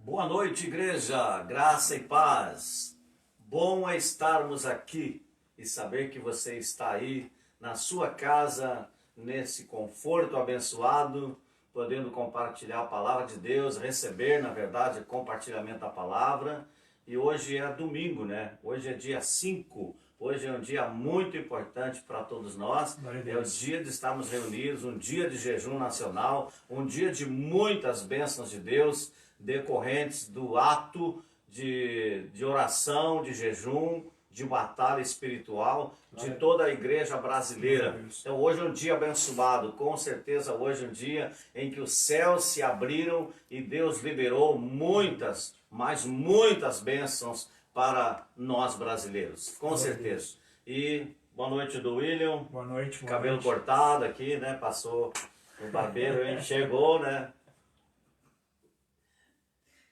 Boa noite, igreja, graça e paz. Bom é estarmos aqui e saber que você está aí na sua casa, nesse conforto abençoado, podendo compartilhar a palavra de Deus, receber, na verdade, compartilhamento da palavra. E hoje é domingo, né? Hoje é dia 5. Hoje é um dia muito importante para todos nós. É o dia de estarmos reunidos, um dia de jejum nacional, um dia de muitas bênçãos de Deus, decorrentes do ato de oração, de jejum, de batalha espiritual de toda a igreja brasileira. Então hoje é um dia abençoado, com certeza hoje é um dia em que os céus se abriram e Deus liberou muitas, mas muitas bênçãos para nós brasileiros, com certeza. E boa noite do William. Boa noite. Cabelo cortado aqui, né? Passou o barbeiro, hein? Chegou, né?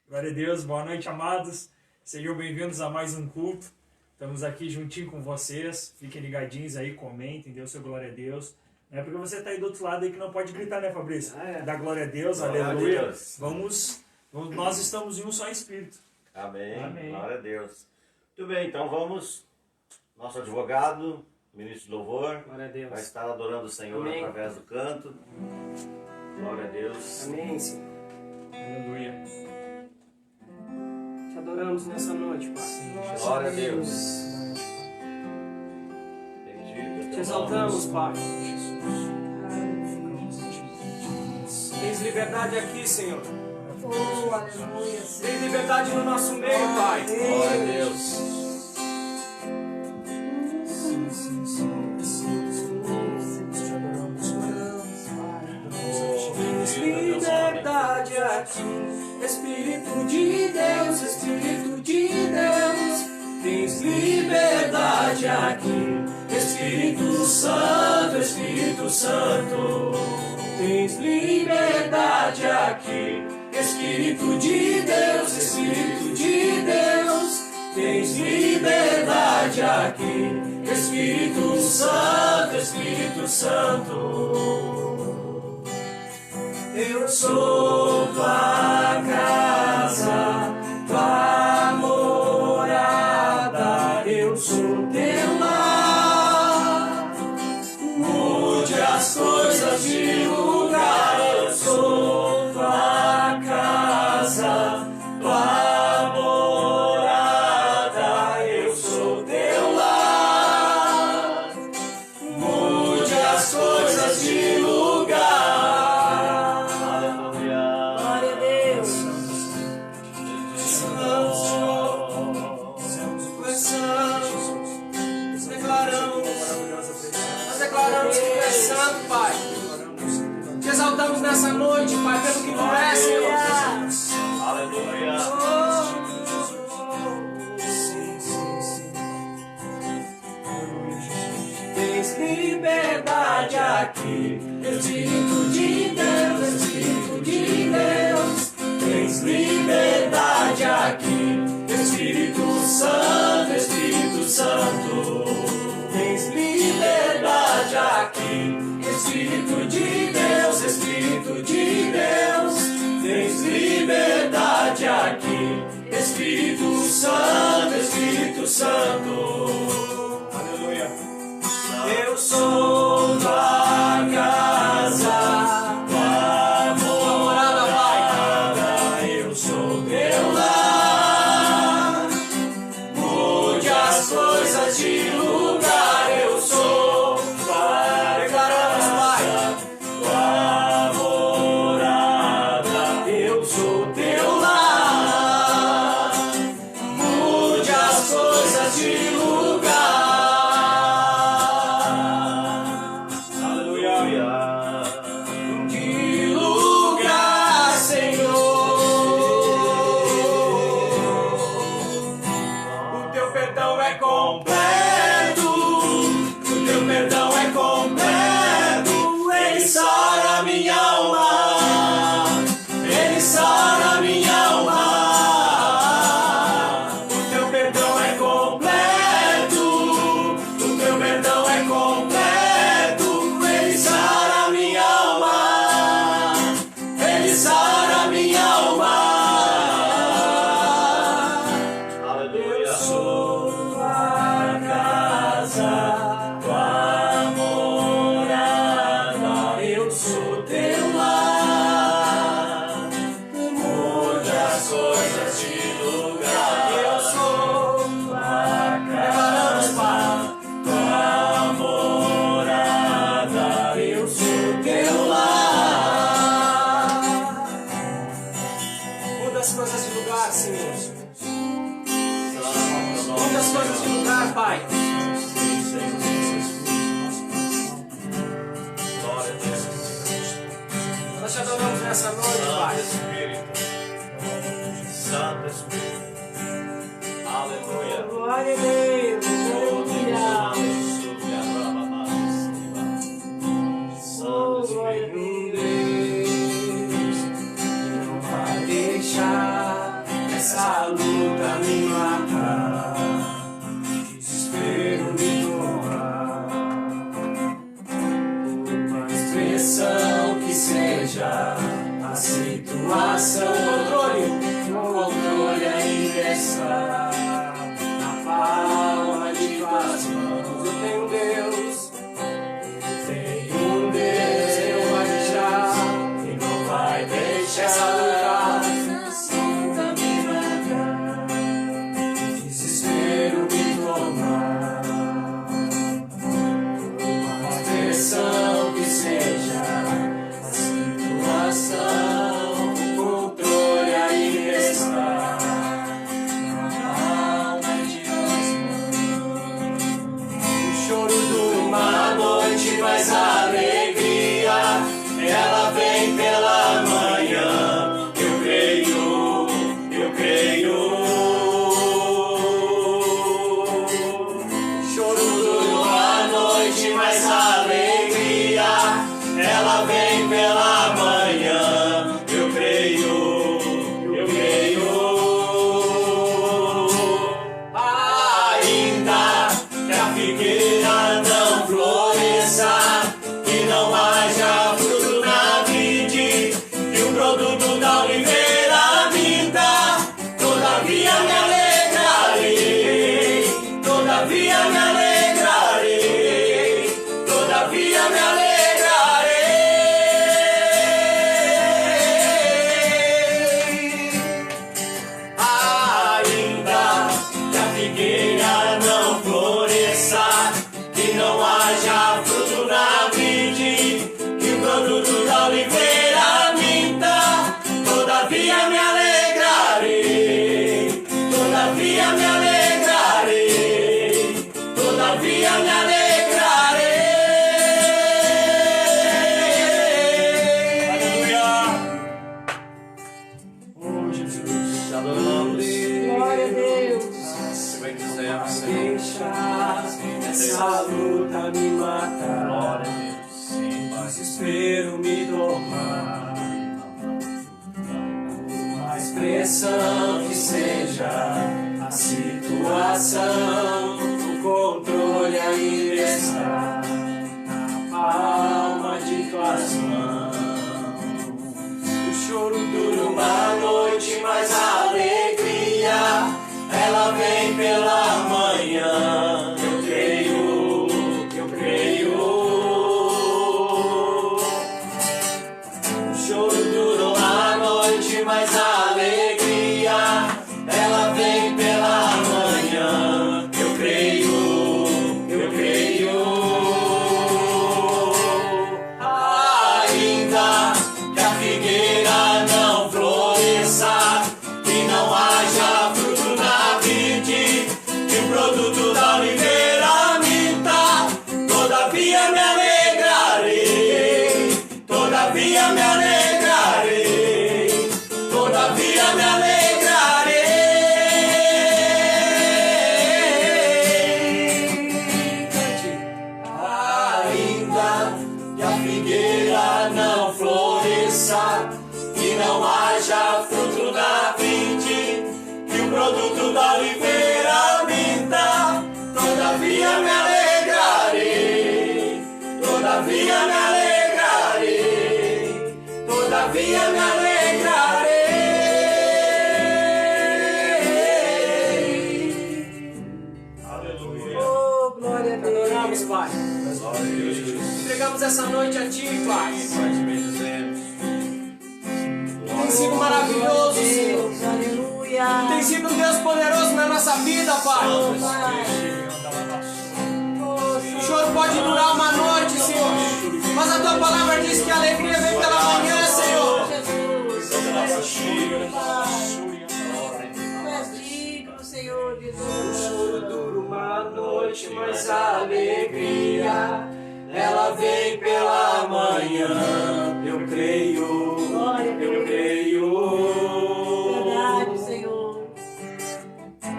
Glória a Deus, boa noite, amados. Sejam bem-vindos a mais um culto. Estamos aqui juntinho com vocês. Fiquem ligadinhos aí, comentem, dê o seu glória a Deus. Não é porque você está aí do outro lado aí que não pode gritar, né, Fabrício? Dá glória a Deus, Glória aleluia. a Deus. Nós estamos em um só Espírito. Amém. Amém. Glória a Deus. Muito bem, então vamos. Nosso advogado, ministro de louvor, Glória a Deus. vai estar adorando o Senhor Amém. através do canto. Glória a Deus. Amém, Senhor. Aleluia. Te adoramos nessa noite, Pai. Glória a Deus. Bendito é Te teu exaltamos, nome. Pai. Tens liberdade aqui, Senhor. Oh, aleluia. Tens liberdade no nosso meio, Pai. Glória a Deus. Tens liberdade aqui. Espírito de Deus, Espírito de Deus. Tens liberdade aqui. Espírito Santo, Espírito Santo. Tens liberdade aqui. Espírito de Deus, Espírito de Deus. Tens liberdade aqui. Espírito Santo, Espírito Santo. Eu sou tua casa, tua morada, eu sou teu lar. Mude as coisas de lugar, eu sou tua casa, tua morada, eu sou teu lar. Mude as coisas de lugar. Glória a Deus. Nós declaramos que tu és santo, Pai. Te exaltamos nessa noite, Pai, pelo que tu és, Senhor. Aleluia. Tens liberdade aqui, Espírito de Deus, Espírito de Deus. Tens liberdade aqui, Espírito Santo, Espírito Santo. Tens liberdade aqui, Espírito de Deus, Espírito de Deus. Tens liberdade aqui, Espírito Santo, Espírito Santo. Aleluia. Eu sou tua casa, tua morada, Pai. Eu sou teu lar. Mude as coisas de lugar. Eu sou tua, declaramos, Pai. Tua morada. Eu sou teu lar. Mude as coisas de lugar. as coisas de lugar, Senhor. Muda as coisas de lugar, Pai. Nós te adoramos nessa noite, Pai. Santo Espírito. Aleluia. Glória a Deus. Aleluia. Santo Glória a Espírito. Deus. Não vai deixar essa luta me matar. Desespero me tomar. Por mais pressão que seja a situação, o controle ainda está na palma de tuas mãos. Eu tenho Deus. Ele não vai deixar, Ele não vai deixar essa luta me matar, o desespero me tomar. Por mais pressão que seja a situação, o controle ainda está na palma de tuas mãos. O choro dura uma noite, mas a alegria ela vem pela manhã. Eu creio, eu creio. Choro dura uma noite, mas a alegria ela vem pela manhã. Eu creio, eu creio. Ainda que a figueira não floresça, que não haja fruto na vide, que o produto da oliveira minta, todavia me alegrarei, todavia me alegrarei, todavia me alegrarei. Ainda que a figueira não floresça, que não haja fruto na vide, que o produto da oliveira minta, todavia me alegrarei, todavia me alegrarei, todavia me alegrarei. Aleluia. Oh, Jesus. Te adoramos. Glória a Deus. Te bendizemos, Senhor. Deixar essa luta me matar, Glória a Deus. Sim, Pai. desespero me domar. Por mais pressão que seja a situação, o controle ainda está na palma de tuas mãos. O choro dura uma noite, mas a alegria ela vem pela manhã. Eu creio, eu creio. O choro dura uma noite, mas a alegria ela vem pela manhã. Eu creio, eu creio. Ainda que a figueira não floresça, que não haja fruto na vide, que o produto da oliveira minta, todavia me alegrarei, todavia me alegrarei, todavia me alegrarei. Ainda que a figueira não floresça, que não haja fruto na vide, que o produto da oliveira minta, todavia me alegrarei, todavia me alegrarei, todavia me alegrarei. Aleluia. Oh, glória a Deus. Adoramos, Pai. Glória a Deus, Jesus. Entregamos essa noite a Ti, Pai. Pai, te bendizemos. Tem sido maravilhoso, Senhor. Deus, aleluia. Tem sido um Deus poderoso na nossa vida, Pai. Oh, Pai. O choro pode durar uma noite, Senhor, mas a Tua palavra diz que a alegria vem pela manhã, Senhor. Jesus. Pai. O choro dura uma noite, mas a alegria, ela vem pela manhã. Eu creio, eu creio. Verdade, Senhor.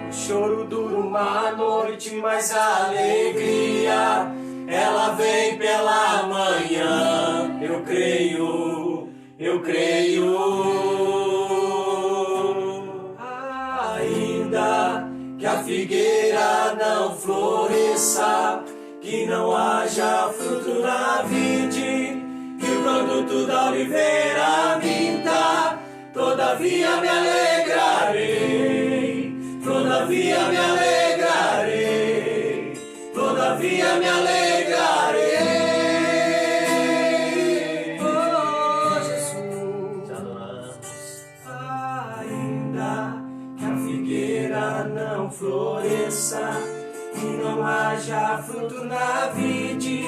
O choro dura uma noite, mas a alegria, ela vem pela manhã. Eu creio, eu creio. Ainda que a figueira não floresça, que não haja fruto na vide, que o produto da oliveira minta, todavia me alegrarei, todavia me alegrarei, todavia me alegrarei. Oh, Jesus, Te adoramos. ainda que a figueira não floresça, que não haja fruto na vide,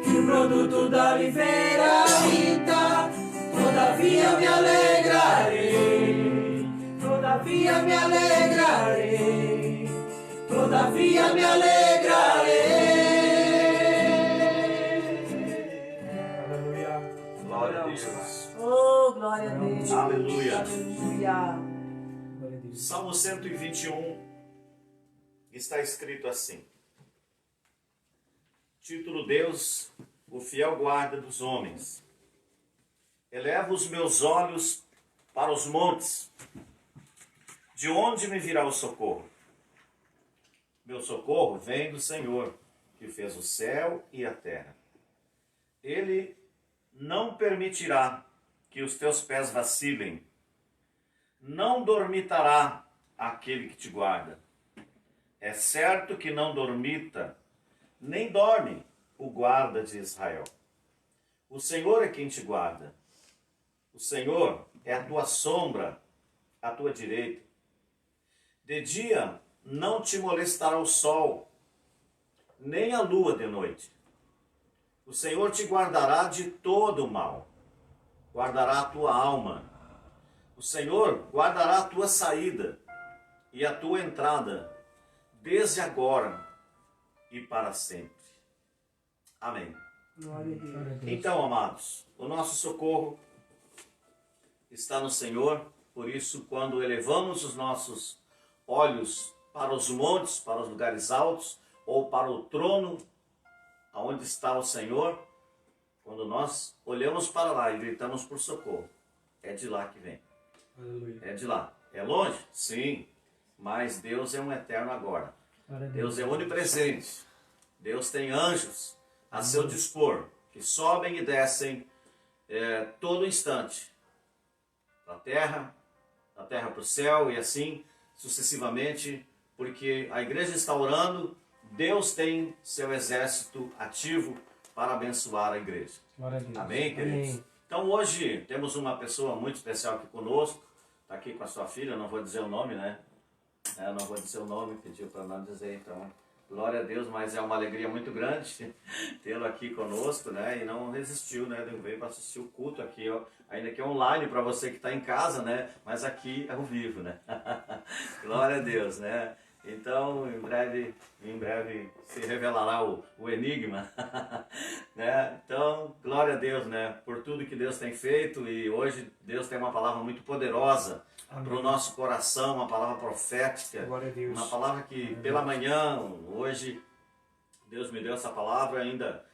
que o produto da oliveira minta, todavia me alegrarei, todavia me alegrarei, todavia me alegrarei. Aleluia. Glória a Deus. Oh, glória a Deus. Aleluia. Aleluia. Glória a Deus. Salmo 121 está escrito assim. Título: Deus, o fiel guarda dos homens. Eleva os meus olhos para os montes. De onde me virá o socorro? Meu socorro vem do Senhor, que fez o céu e a terra. Ele não permitirá que os teus pés vacilem. Não dormitará aquele que te guarda. É certo que não dormita, nem dorme o guarda de Israel. O Senhor é quem te guarda. O Senhor é a tua sombra, à tua direita. De dia não te molestará o sol, nem a lua de noite. O Senhor te guardará de todo o mal, guardará a tua alma. O Senhor guardará a tua saída e a tua entrada, desde agora e para sempre. Amém. Glória a Deus. Glória a Deus. Então, amados, o nosso socorro está no Senhor. Por isso, quando elevamos os nossos olhos para os montes, para os lugares altos, ou para o trono aonde está o Senhor, quando nós olhamos para lá e gritamos por socorro, é de lá que vem. Aleluia. É de lá. É longe? Sim. Mas Deus é um eterno agora. Glória a Deus é onipresente. Deus tem anjos a seu dispor, que sobem e descem todo instante. Da terra para o céu e assim sucessivamente, porque a igreja está orando, Deus tem seu exército ativo para abençoar a igreja. Glória a Deus. Amém, queridos? Amém. Então hoje temos uma pessoa muito especial aqui conosco, está aqui com a sua filha, não vou dizer o nome, né? Não vou dizer o nome, pediu para não dizer, então, glória a Deus, mas é uma alegria muito grande tê-lo aqui conosco, né? E não resistiu, né? Ele veio para assistir o culto aqui, ó, ainda que online para você que está em casa, né? Mas aqui é ao vivo, né? Glória a Deus, né? Então, em breve se revelará o enigma, né? Então, glória a Deus, né? Por tudo que Deus tem feito, e hoje Deus tem uma palavra muito poderosa para o nosso coração, uma palavra profética, Glória a Deus. uma palavra que pela manhã, hoje, Deus me deu essa palavra, ainda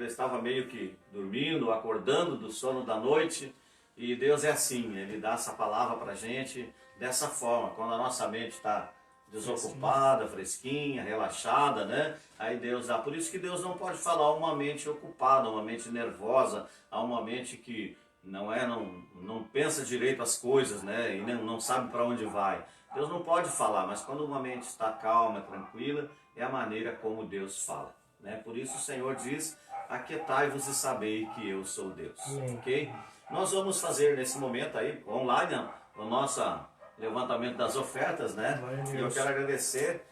estava meio que dormindo, acordando do sono da noite, e Deus é assim, Ele dá essa palavra para a gente dessa forma, quando a nossa mente está desocupada, fresquinha, relaxada, né? Aí Deus dá. Por isso que Deus não pode falar a uma mente ocupada, uma mente nervosa, a uma mente que não pensa direito as coisas, né? E não sabe para onde vai. Deus não pode falar, mas quando uma mente está calma, tranquila, é a maneira como Deus fala, né? Por isso o Senhor diz: aquietai-vos e sabei que eu sou Deus. Amém. Ok? Nós vamos fazer nesse momento aí, online, o nosso levantamento das ofertas, né? Glória a Deus. E eu quero agradecer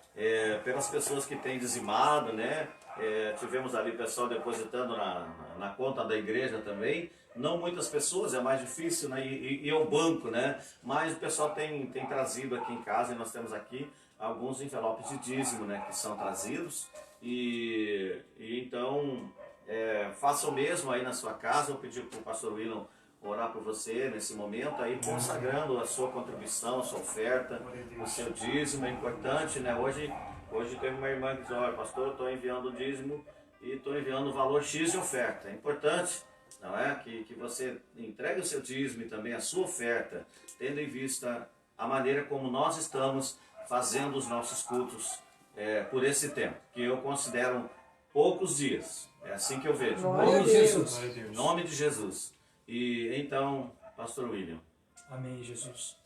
pelas pessoas que têm dizimado, né? Tivemos ali pessoal depositando na conta da igreja também. Não muitas pessoas, é mais difícil, né? E é o banco, né? Mas o pessoal tem trazido aqui em casa, e nós temos aqui alguns envelopes de dízimo, né? Que são trazidos. E então, faça o mesmo aí na sua casa. Eu pedi para o pastor William orar por você nesse momento, aí consagrando a sua contribuição, a sua oferta, o seu dízimo. É importante, né? Hoje teve uma irmã que disse: olha, pastor, eu estou enviando o dízimo e estou enviando o valor X de oferta. É importante, não é? Que você entregue o seu dízimo e também a sua oferta, tendo em vista a maneira como nós estamos fazendo os nossos cultos por esse tempo, que eu considero poucos dias. É assim que eu vejo. Glória a Nome de Deus. Jesus. Em nome de Jesus. E então, pastor William. Amém, Jesus.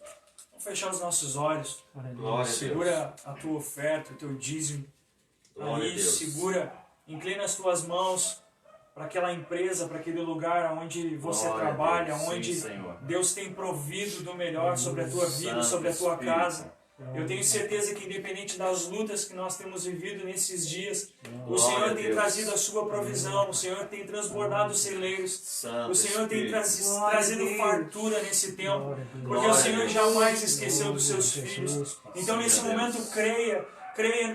Vamos fechar os nossos olhos. Glória a Segura a tua oferta, o teu dízimo. Glória a Aí, Deus. segura, inclina as tuas mãos para aquela empresa, para aquele lugar onde você Glória a trabalha, Deus. Sim, onde Senhor. Deus tem provido do melhor sobre a tua vida, Santo sobre a tua Espírito. casa. Eu tenho certeza que independente das lutas que nós temos vivido nesses dias, o Glória Senhor a tem Deus. trazido a sua provisão, o Senhor tem transbordado os celeiros, Santo o Senhor tem Espírito. Glória a trazido Deus. fartura nesse tempo, porque Glória o a Senhor Deus. jamais esqueceu dos seus filhos. Então nesse Sim, a Deus. momento creia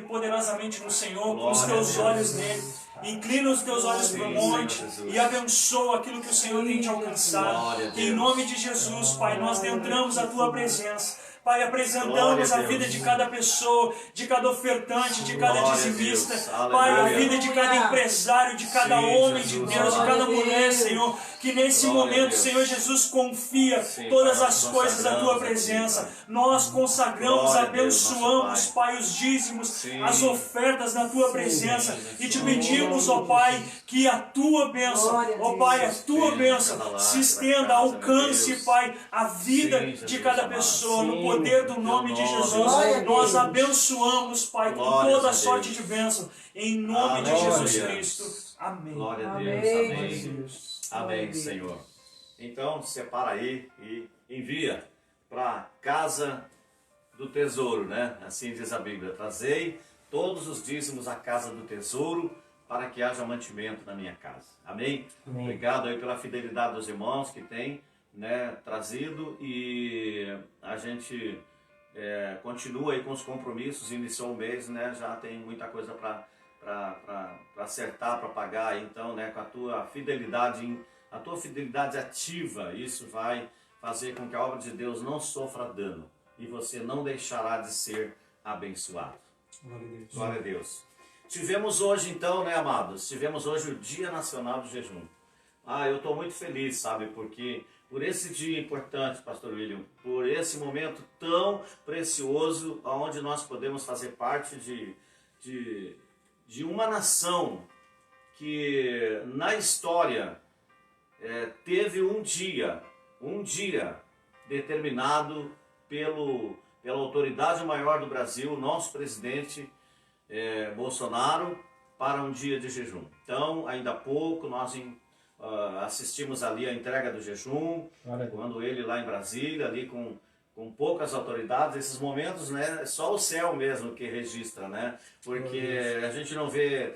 poderosamente no Senhor, com os Glória a teus Deus. olhos nele. Inclina os teus olhos para o Sim, monte Senhor Jesus. e abençoa aquilo que o Senhor tem te alcançado. Glória a Que em Deus. nome de Jesus, Pai, nós entramos a tua presença. Pai, Glória apresentamos a a Deus. vida de cada pessoa, de cada ofertante, de cada Glória a dizimista. Deus. Pai, a Aleluia. vida de cada empresário, de cada Sim, homem de Jesus. Deus, de cada Glória a mulher, Deus. Senhor. Que nesse Glória a momento, Deus. Senhor Jesus, confia Sim, todas Pai, as nós coisas à tua consagramos presença. aqui, Pai. Nós consagramos, Glória a Deus, abençoamos, nosso Pai, os dízimos, Sim. as ofertas na tua presença. E te Sim. pedimos, ó Pai, que a tua bênção, Glória a ó Pai, a Deus. tua Sim, bênção cada lar, se cada estenda, casa, meu alcance, Deus. Pai, a vida Sim, de Jesus cada amado. pessoa, no Sim, poder do teu nome de nome. Jesus. Glória a Nós Deus. abençoamos, Pai, com Glórias toda a a sorte Deus. de bênção, em nome de Aleluia. Jesus Cristo. Amém. Glória a Deus. Amém. Amém. Amém, Senhor. Então, separa aí e envia para casa do tesouro, né? Assim diz a Bíblia. Trazei todos os dízimos à casa do tesouro para que haja mantimento na minha casa. Amém? Amém. Obrigado aí pela fidelidade dos irmãos que têm, né, trazido, e a gente continua aí com os compromissos. Iniciou o mês, né? Já tem muita coisa para acertar, para pagar. Então, né, com a tua fidelidade ativa, isso vai fazer com que a obra de Deus não sofra dano e você não deixará de ser abençoado. Glória a Deus. Glória a Deus. Tivemos hoje então, né, amados? Tivemos hoje o Dia Nacional do Jejum. Eu estou muito feliz, sabe? Porque por esse dia importante, pastor William, por esse momento tão precioso, onde nós podemos fazer parte de uma nação que na história teve um dia determinado pela autoridade maior do Brasil, nosso presidente Bolsonaro, para um dia de jejum. Então, ainda há pouco, nós assistimos ali a entrega do jejum, quando ele lá em Brasília, ali com poucas autoridades. Esses momentos, né, só o céu mesmo que registra, né? Porque a gente não vê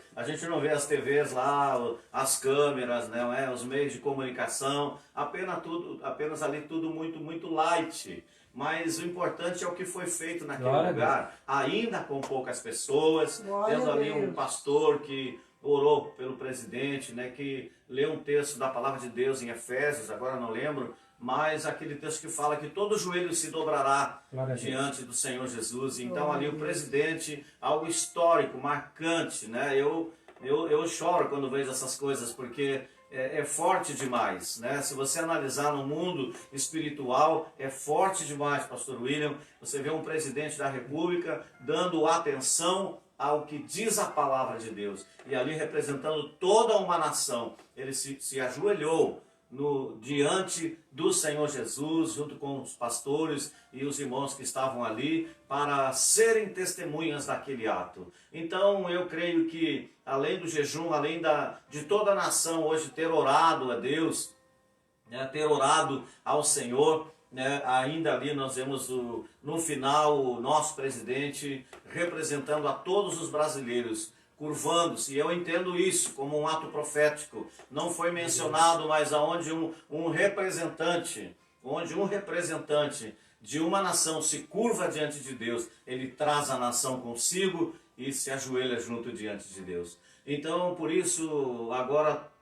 as TVs lá, as câmeras, né, os meios de comunicação, apenas ali tudo muito, muito light. Mas o importante é o que foi feito naquele Glória a lugar, ainda com poucas pessoas, Glória tendo a ali um Deus. pastor que orou pelo presidente, né, que leu um texto da palavra de Deus em Efésios, agora não lembro, mas aquele texto que fala que todo joelho se dobrará diante do Senhor Jesus. Então ali o presidente, algo histórico, marcante, né? Eu choro quando vejo essas coisas, porque é forte demais, né? Se você analisar no mundo espiritual, é forte demais, pastor William. Você vê um presidente da República dando atenção ao que diz a palavra de Deus, e ali representando toda uma nação, ele se ajoelhou diante do Senhor Jesus, junto com os pastores e os irmãos que estavam ali, para serem testemunhas daquele ato. Então eu creio que, além do jejum, além de toda a nação hoje ter orado a Deus, né, ter orado ao Senhor, né, ainda ali nós vemos no final o nosso presidente representando a todos os brasileiros, curvando-se, e eu entendo isso como um ato profético. Não foi mencionado, mas aonde um representante de uma nação se curva diante de Deus, ele traz a nação consigo e se ajoelha junto diante de Deus. Então, por isso, agora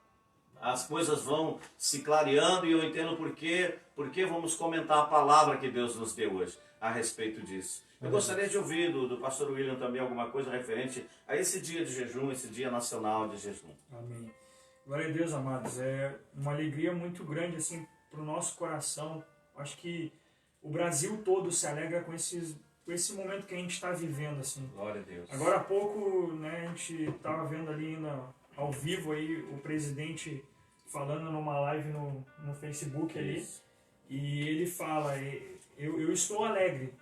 as coisas vão se clareando e eu entendo porque vamos comentar a palavra que Deus nos deu hoje a respeito disso. Eu gostaria de ouvir do pastor William também alguma coisa referente a esse dia de jejum, esse dia nacional de jejum. Amém. Glória a Deus, amados. É uma alegria muito grande assim para o nosso coração. Acho que o Brasil todo se alegra com esse momento que a gente está vivendo, assim. Glória a Deus. Agora há pouco, né, a gente estava vendo ali ao vivo aí o presidente falando numa live no Facebook ali. Isso. E ele fala, eu estou alegre.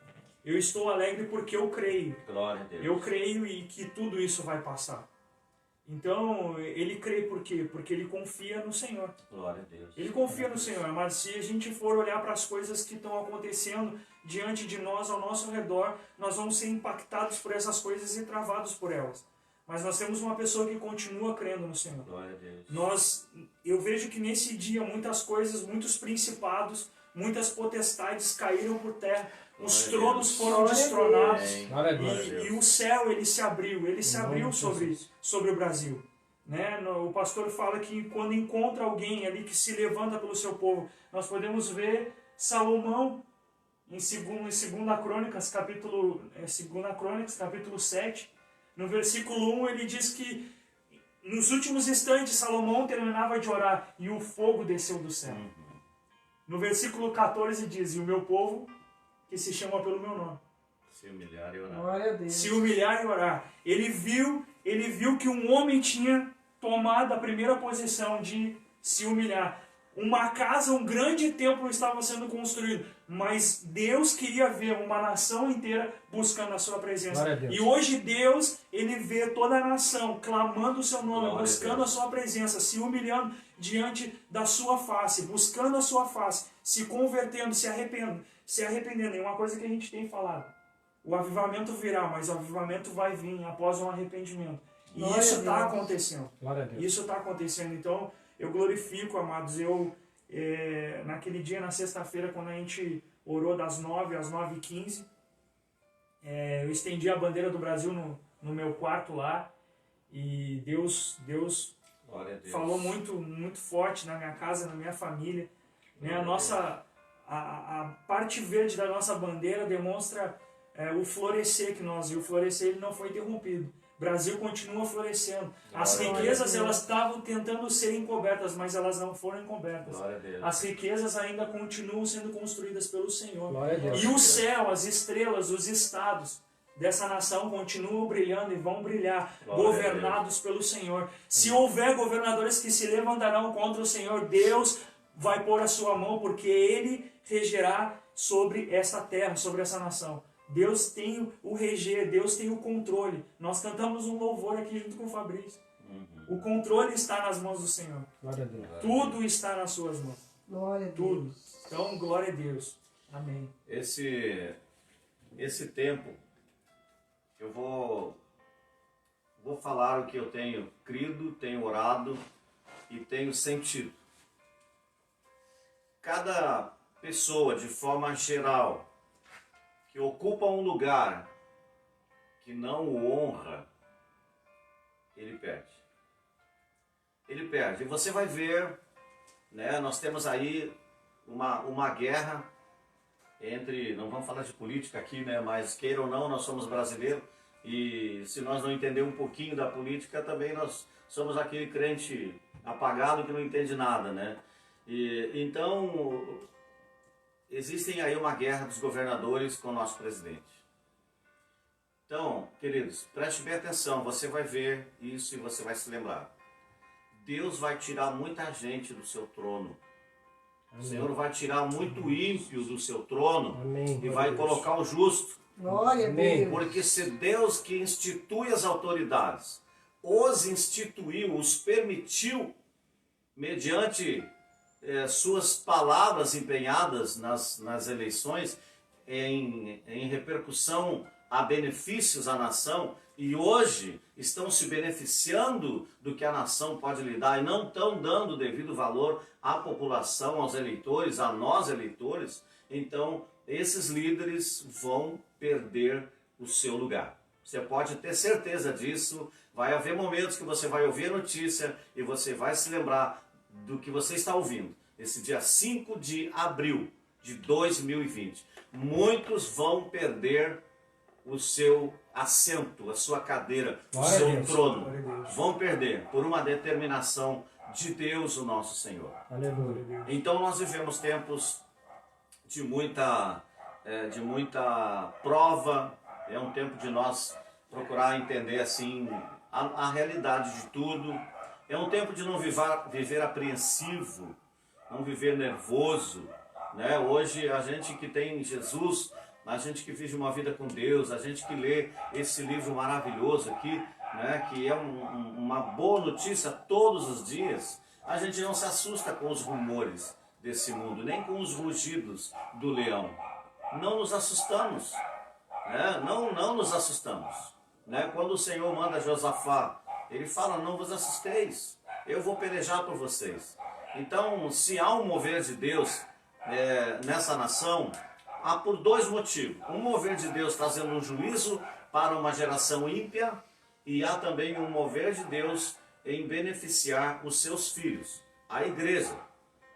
Eu estou alegre porque eu creio. Glória a Deus. Eu creio e que tudo isso vai passar. Então, ele crê por quê? Porque ele confia no Senhor. Glória a Deus. Ele confia no Senhor, mas se a gente for olhar para as coisas que estão acontecendo diante de nós, ao nosso redor, nós vamos ser impactados por essas coisas e travados por elas. Mas nós temos uma pessoa que continua crendo no Senhor. Glória a Deus. Eu vejo que nesse dia muitas coisas, muitos principados, muitas potestades caíram por terra. Os tronos foram destronados e o céu ele se abriu sobre o Brasil. Né? O pastor fala que quando encontra alguém ali que se levanta pelo seu povo, nós podemos ver Salomão em 2 Crônicas, capítulo 7, no versículo 1 ele diz que nos últimos instantes Salomão terminava de orar e o fogo desceu do céu. No versículo 14 diz, e o meu povo que se chama pelo meu nome. Se humilhar e orar. Glória a Deus. Se humilhar e orar. Ele viu que um homem tinha tomado a primeira posição de se humilhar. Uma casa, um grande templo estava sendo construído, mas Deus queria ver uma nação inteira buscando a sua presença. E hoje Deus, ele vê toda a nação clamando o seu nome, buscando a sua presença, se humilhando diante da sua face, buscando a sua face, se convertendo, se arrependendo. E uma coisa que a gente tem falado, o avivamento virá, mas o avivamento vai vir após um arrependimento. E isso está acontecendo. Isso está acontecendo. Então, eu glorifico, amados, naquele dia, na sexta-feira, quando a gente orou das 9 às 9h15, eu estendi a bandeira do Brasil no meu quarto lá, e Deus falou muito, muito forte na minha casa, na minha família. Né? A parte verde da nossa bandeira demonstra o florescer que nós, e o florescer ele não foi interrompido. O Brasil continua florescendo. As riquezas elas estavam tentando ser encobertas, mas elas não foram encobertas. As riquezas ainda continuam sendo construídas pelo Senhor. E o céu, as estrelas, os estados dessa nação continuam brilhando e vão brilhar, governados pelo Senhor. Se houver governadores que se levantarão contra o Senhor, Deus vai pôr a sua mão, porque Ele regerá sobre essa terra, sobre essa nação. Deus tem o reger, Deus tem o controle. Nós cantamos um louvor aqui junto com o Fabrício. O controle está nas mãos do Senhor. Glória a Deus. Tudo está nas suas mãos. Glória a Deus. Tudo. Então, glória a Deus. Amém. Esse tempo, eu vou falar o que eu tenho crido, tenho orado e tenho sentido. Cada pessoa, de forma geral, que ocupa um lugar que não o honra, ele perde. Ele perde. E você vai ver, né, nós temos aí uma guerra entre, não vamos falar de política aqui, né, mas queira ou não, nós somos brasileiros, e se nós não entender um pouquinho da política, também nós somos aquele crente apagado que não entende nada, né? Então, existem aí uma guerra dos governadores com o nosso presidente. Então, queridos, preste bem atenção, você vai ver isso e você vai se lembrar. Deus vai tirar muita gente do seu trono. Amém. O Senhor vai tirar muito ímpio do seu trono. Amém. E vai colocar o justo. Glória a Deus. Porque se Deus que institui as autoridades, os instituiu, os permitiu, mediante suas palavras empenhadas nas eleições em repercussão a benefícios à nação, e hoje estão se beneficiando do que a nação pode lhe dar e não estão dando o devido valor à população, aos eleitores, a nós eleitores, então esses líderes vão perder o seu lugar. Você pode ter certeza disso. Vai haver momentos que você vai ouvir a notícia e você vai se lembrar do que você está ouvindo. Esse dia 5 de abril de 2020, muitos vão perder o seu assento, a sua cadeira, o seu trono. Vão perder por uma determinação de Deus, o nosso Senhor. Aleluia. Então nós vivemos tempos de muita prova. É um tempo de nós procurar entender assim a realidade de tudo. É um tempo de não viver apreensivo, não viver nervoso, né? Hoje a gente que tem Jesus, a gente que vive uma vida com Deus, a gente que lê esse livro maravilhoso aqui, né? Que é uma boa notícia todos os dias, a gente não se assusta com os rumores desse mundo, nem com os rugidos do leão. Não nos assustamos, né? Não nos assustamos, né? Quando o Senhor manda Josafá, ele fala: não vos assusteis, eu vou pelejar por vocês. Então, se há um mover de Deus nessa nação, há por dois motivos. Um mover de Deus trazendo um juízo para uma geração ímpia, e há também um mover de Deus em beneficiar os seus filhos, a igreja.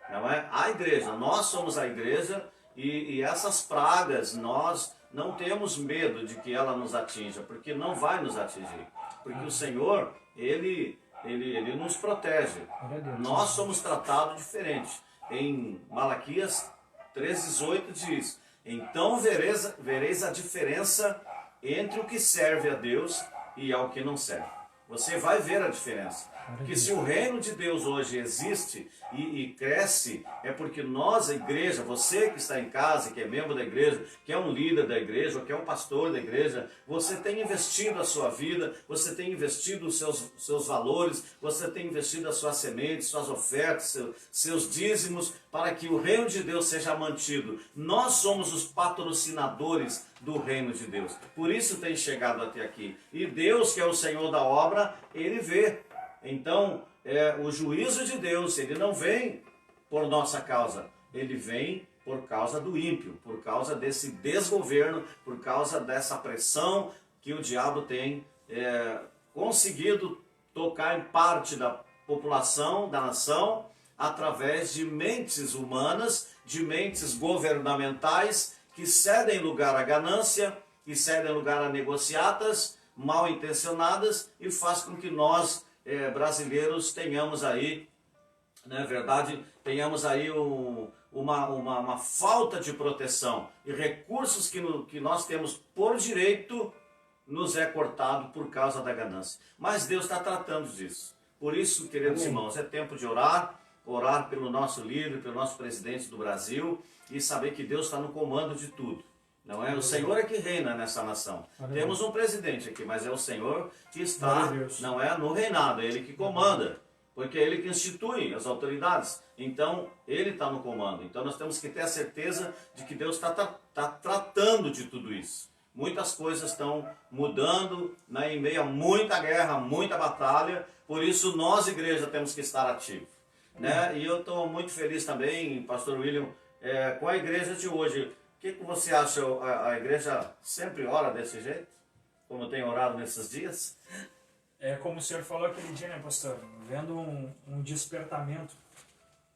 Não é? A igreja, nós somos a igreja, e essas pragas, nós não temos medo de que ela nos atinja, porque não vai nos atingir. Porque o Senhor, Ele nos protege. Nós somos tratados diferente. Em Malaquias 3,18 diz: então vereis a diferença entre o que serve a Deus e ao que não serve. Você vai ver a diferença. Porque se o reino de Deus hoje existe e cresce, é porque nós, a igreja, você que está em casa, que é membro da igreja, que é um líder da igreja, ou que é um pastor da igreja, você tem investido a sua vida, você tem investido os seus valores, você tem investido as suas sementes, suas ofertas, seus dízimos, para que o reino de Deus seja mantido. Nós somos os patrocinadores do reino de Deus. Por isso tem chegado até aqui. E Deus, que é o Senhor da obra, Ele vê. Então, o juízo de Deus, ele não vem por nossa causa, ele vem por causa do ímpio, por causa desse desgoverno, por causa dessa pressão que o diabo tem conseguido tocar em parte da população, da nação, através de mentes humanas, de mentes governamentais, que cedem lugar à ganância, que cedem lugar a negociatas mal intencionadas, e faz com que nós, brasileiros, tenhamos aí, na verdade, tenhamos aí uma falta de proteção, e recursos que nós temos por direito nos é cortado por causa da ganância. Mas Deus está tratando disso. Por isso, queridos irmãos, é tempo de orar pelo nosso líder, pelo nosso presidente do Brasil, e saber que Deus está no comando de tudo. Não é? O Senhor é que reina nessa nação. Temos um presidente aqui, mas é o Senhor que está, não é, no reinado, é Ele que comanda, porque é Ele que institui as autoridades. Então, Ele está no comando. Então, nós temos que ter a certeza de que Deus está tratando de tudo isso. Muitas coisas estão mudando, né, em meio a muita guerra, muita batalha. Por isso, nós, igreja, temos que estar ativos. Né? E eu estou muito feliz também, Pastor William, com a igreja de hoje. O que você acha? A igreja sempre ora desse jeito? Como tem orado nesses dias? É como o senhor falou aquele dia, né, pastor? Vendo um despertamento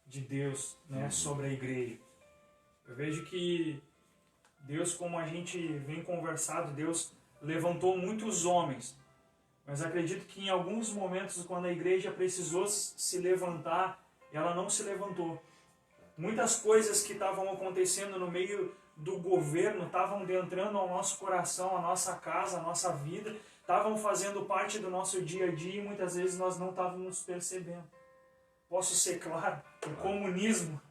de Deus, né, sobre a igreja. Eu vejo que Deus, como a gente vem conversado, Deus levantou muitos homens. Mas acredito que em alguns momentos, quando a igreja precisou se levantar, ela não se levantou. Muitas coisas que estavam acontecendo no meio do governo estavam adentrando ao nosso coração, à nossa casa, à nossa vida, estavam fazendo parte do nosso dia a dia, e muitas vezes nós não estávamos percebendo. Posso ser claro? O comunismo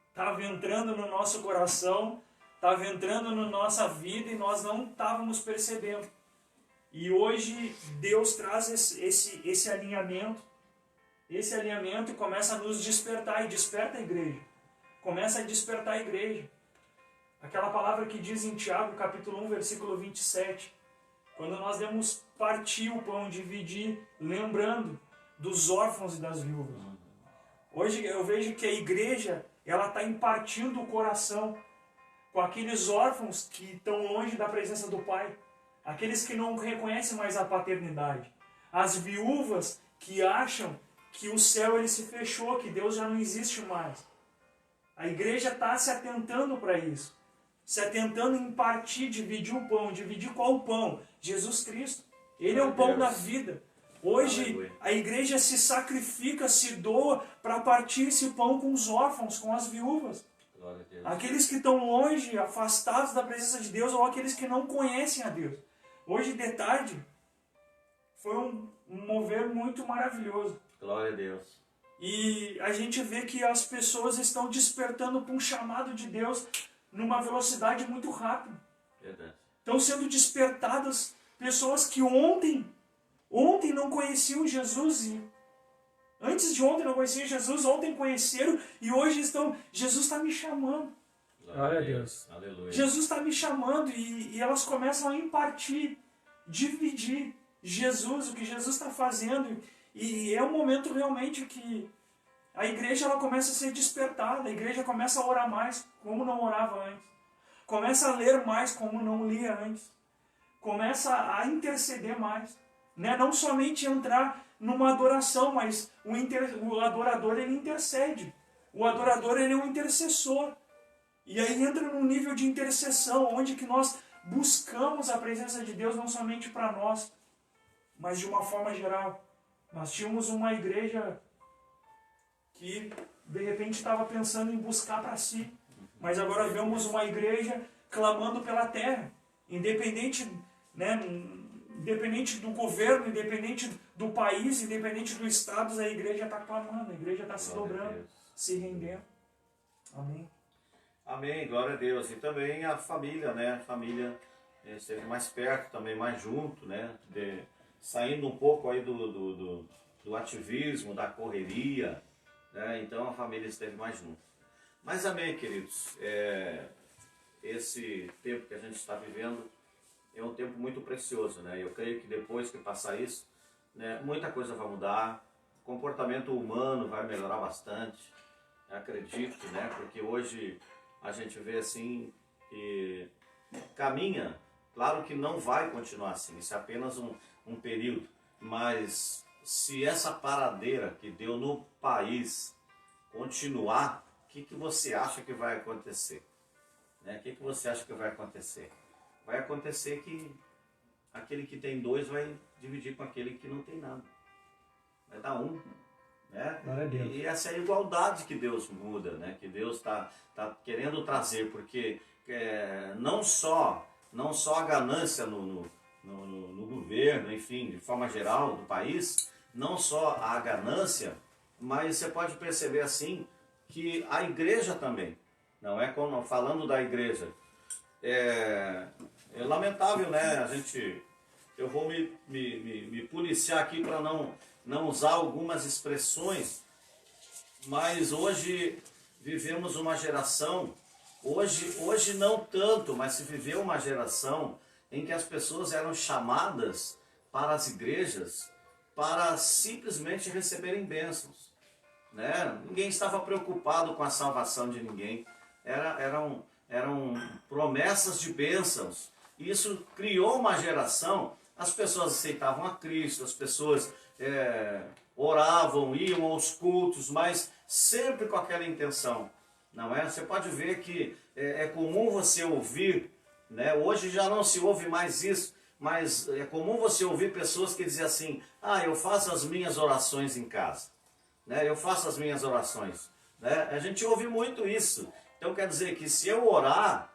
estava entrando no nosso coração, estava entrando na nossa vida, e nós não estávamos percebendo. E hoje Deus traz esse alinhamento, esse alinhamento começa a nos despertar e desperta a igreja. Começa a despertar a igreja. Aquela palavra que diz em Tiago, capítulo 1, versículo 27, quando nós devemos partir o pão, dividir, lembrando dos órfãos e das viúvas. Hoje eu vejo que a igreja ela está impartindo o coração com aqueles órfãos que estão longe da presença do Pai, aqueles que não reconhecem mais a paternidade, as viúvas que acham que o céu ele se fechou, que Deus já não existe mais. A igreja está se atentando para isso, se atentando em partir, dividir o pão. Dividir qual o pão? Jesus Cristo. Ele é o pão da vida. Hoje a igreja se sacrifica, se doa para partir esse pão com os órfãos, com as viúvas. Aqueles que estão longe, afastados da presença de Deus, ou aqueles que não conhecem a Deus. Hoje de tarde foi um mover muito maravilhoso. Glória a Deus. E a gente vê que as pessoas estão despertando para um chamado de Deus numa velocidade muito rápida. Verdade. Estão sendo despertadas pessoas que ontem não conheciam Jesus e antes de ontem não conheciam Jesus, ontem conheceram e hoje estão, Jesus está me chamando. Glória a Deus. Aleluia. Jesus está me chamando e elas começam a impartir, dividir Jesus, o que Jesus está fazendo. E é um momento realmente que a igreja ela começa a ser despertada, a igreja começa a orar mais como não orava antes. Começa a ler mais como não lia antes. Começa a interceder mais. Né? Não somente entrar numa adoração, mas o adorador ele intercede. O adorador ele é um intercessor. E aí entra num nível de intercessão, onde que nós buscamos a presença de Deus não somente para nós, mas de uma forma geral. Nós tínhamos uma igreja que de repente estava pensando em buscar para si, mas agora vemos uma igreja clamando pela terra, independente, né, independente do governo, independente do país, independente do estado, a igreja está clamando, a igreja está se dobrando, se rendendo. Amém. Amém, glória a Deus. E também a família, né? A família esteve mais perto, também mais junto, né? Saindo um pouco aí do ativismo, da correria, né? Então a família esteve mais junto. Mas amém, queridos. Esse tempo que a gente está vivendo é um tempo muito precioso, né? Eu creio que depois que passar isso, né, muita coisa vai mudar, o comportamento humano vai melhorar bastante, acredito, né? Porque hoje a gente vê assim que caminha, claro que não vai continuar assim, isso é apenas um período, mas se essa paradeira que deu no país continuar, o que você acha que vai acontecer? Né? O que você acha que vai acontecer? Vai acontecer que aquele que tem dois vai dividir com aquele que não tem nada. Vai dar um. Né? Glória a Deus. E essa é a igualdade que Deus muda, né? Que Deus está querendo trazer, porque não só a ganância no governo, enfim, de forma geral do país, não só a ganância, mas você pode perceber assim que a igreja também, não é como falando da igreja, é lamentável, né? Eu vou me policiar aqui para não usar algumas expressões, mas hoje vivemos uma geração, hoje não tanto, mas se viveu uma geração em que as pessoas eram chamadas para as igrejas para simplesmente receberem bênçãos. Né? Ninguém estava preocupado com a salvação de ninguém, eram promessas de bênçãos. E isso criou uma geração, as pessoas aceitavam a Cristo, as pessoas oravam, iam aos cultos, mas sempre com aquela intenção, não é? Você pode ver que é comum você ouvir, né? Hoje já não se ouve mais isso, mas é comum você ouvir pessoas que dizem assim, eu faço as minhas orações em casa, né? Eu faço as minhas orações, né? A gente ouve muito isso, então quer dizer que se eu orar,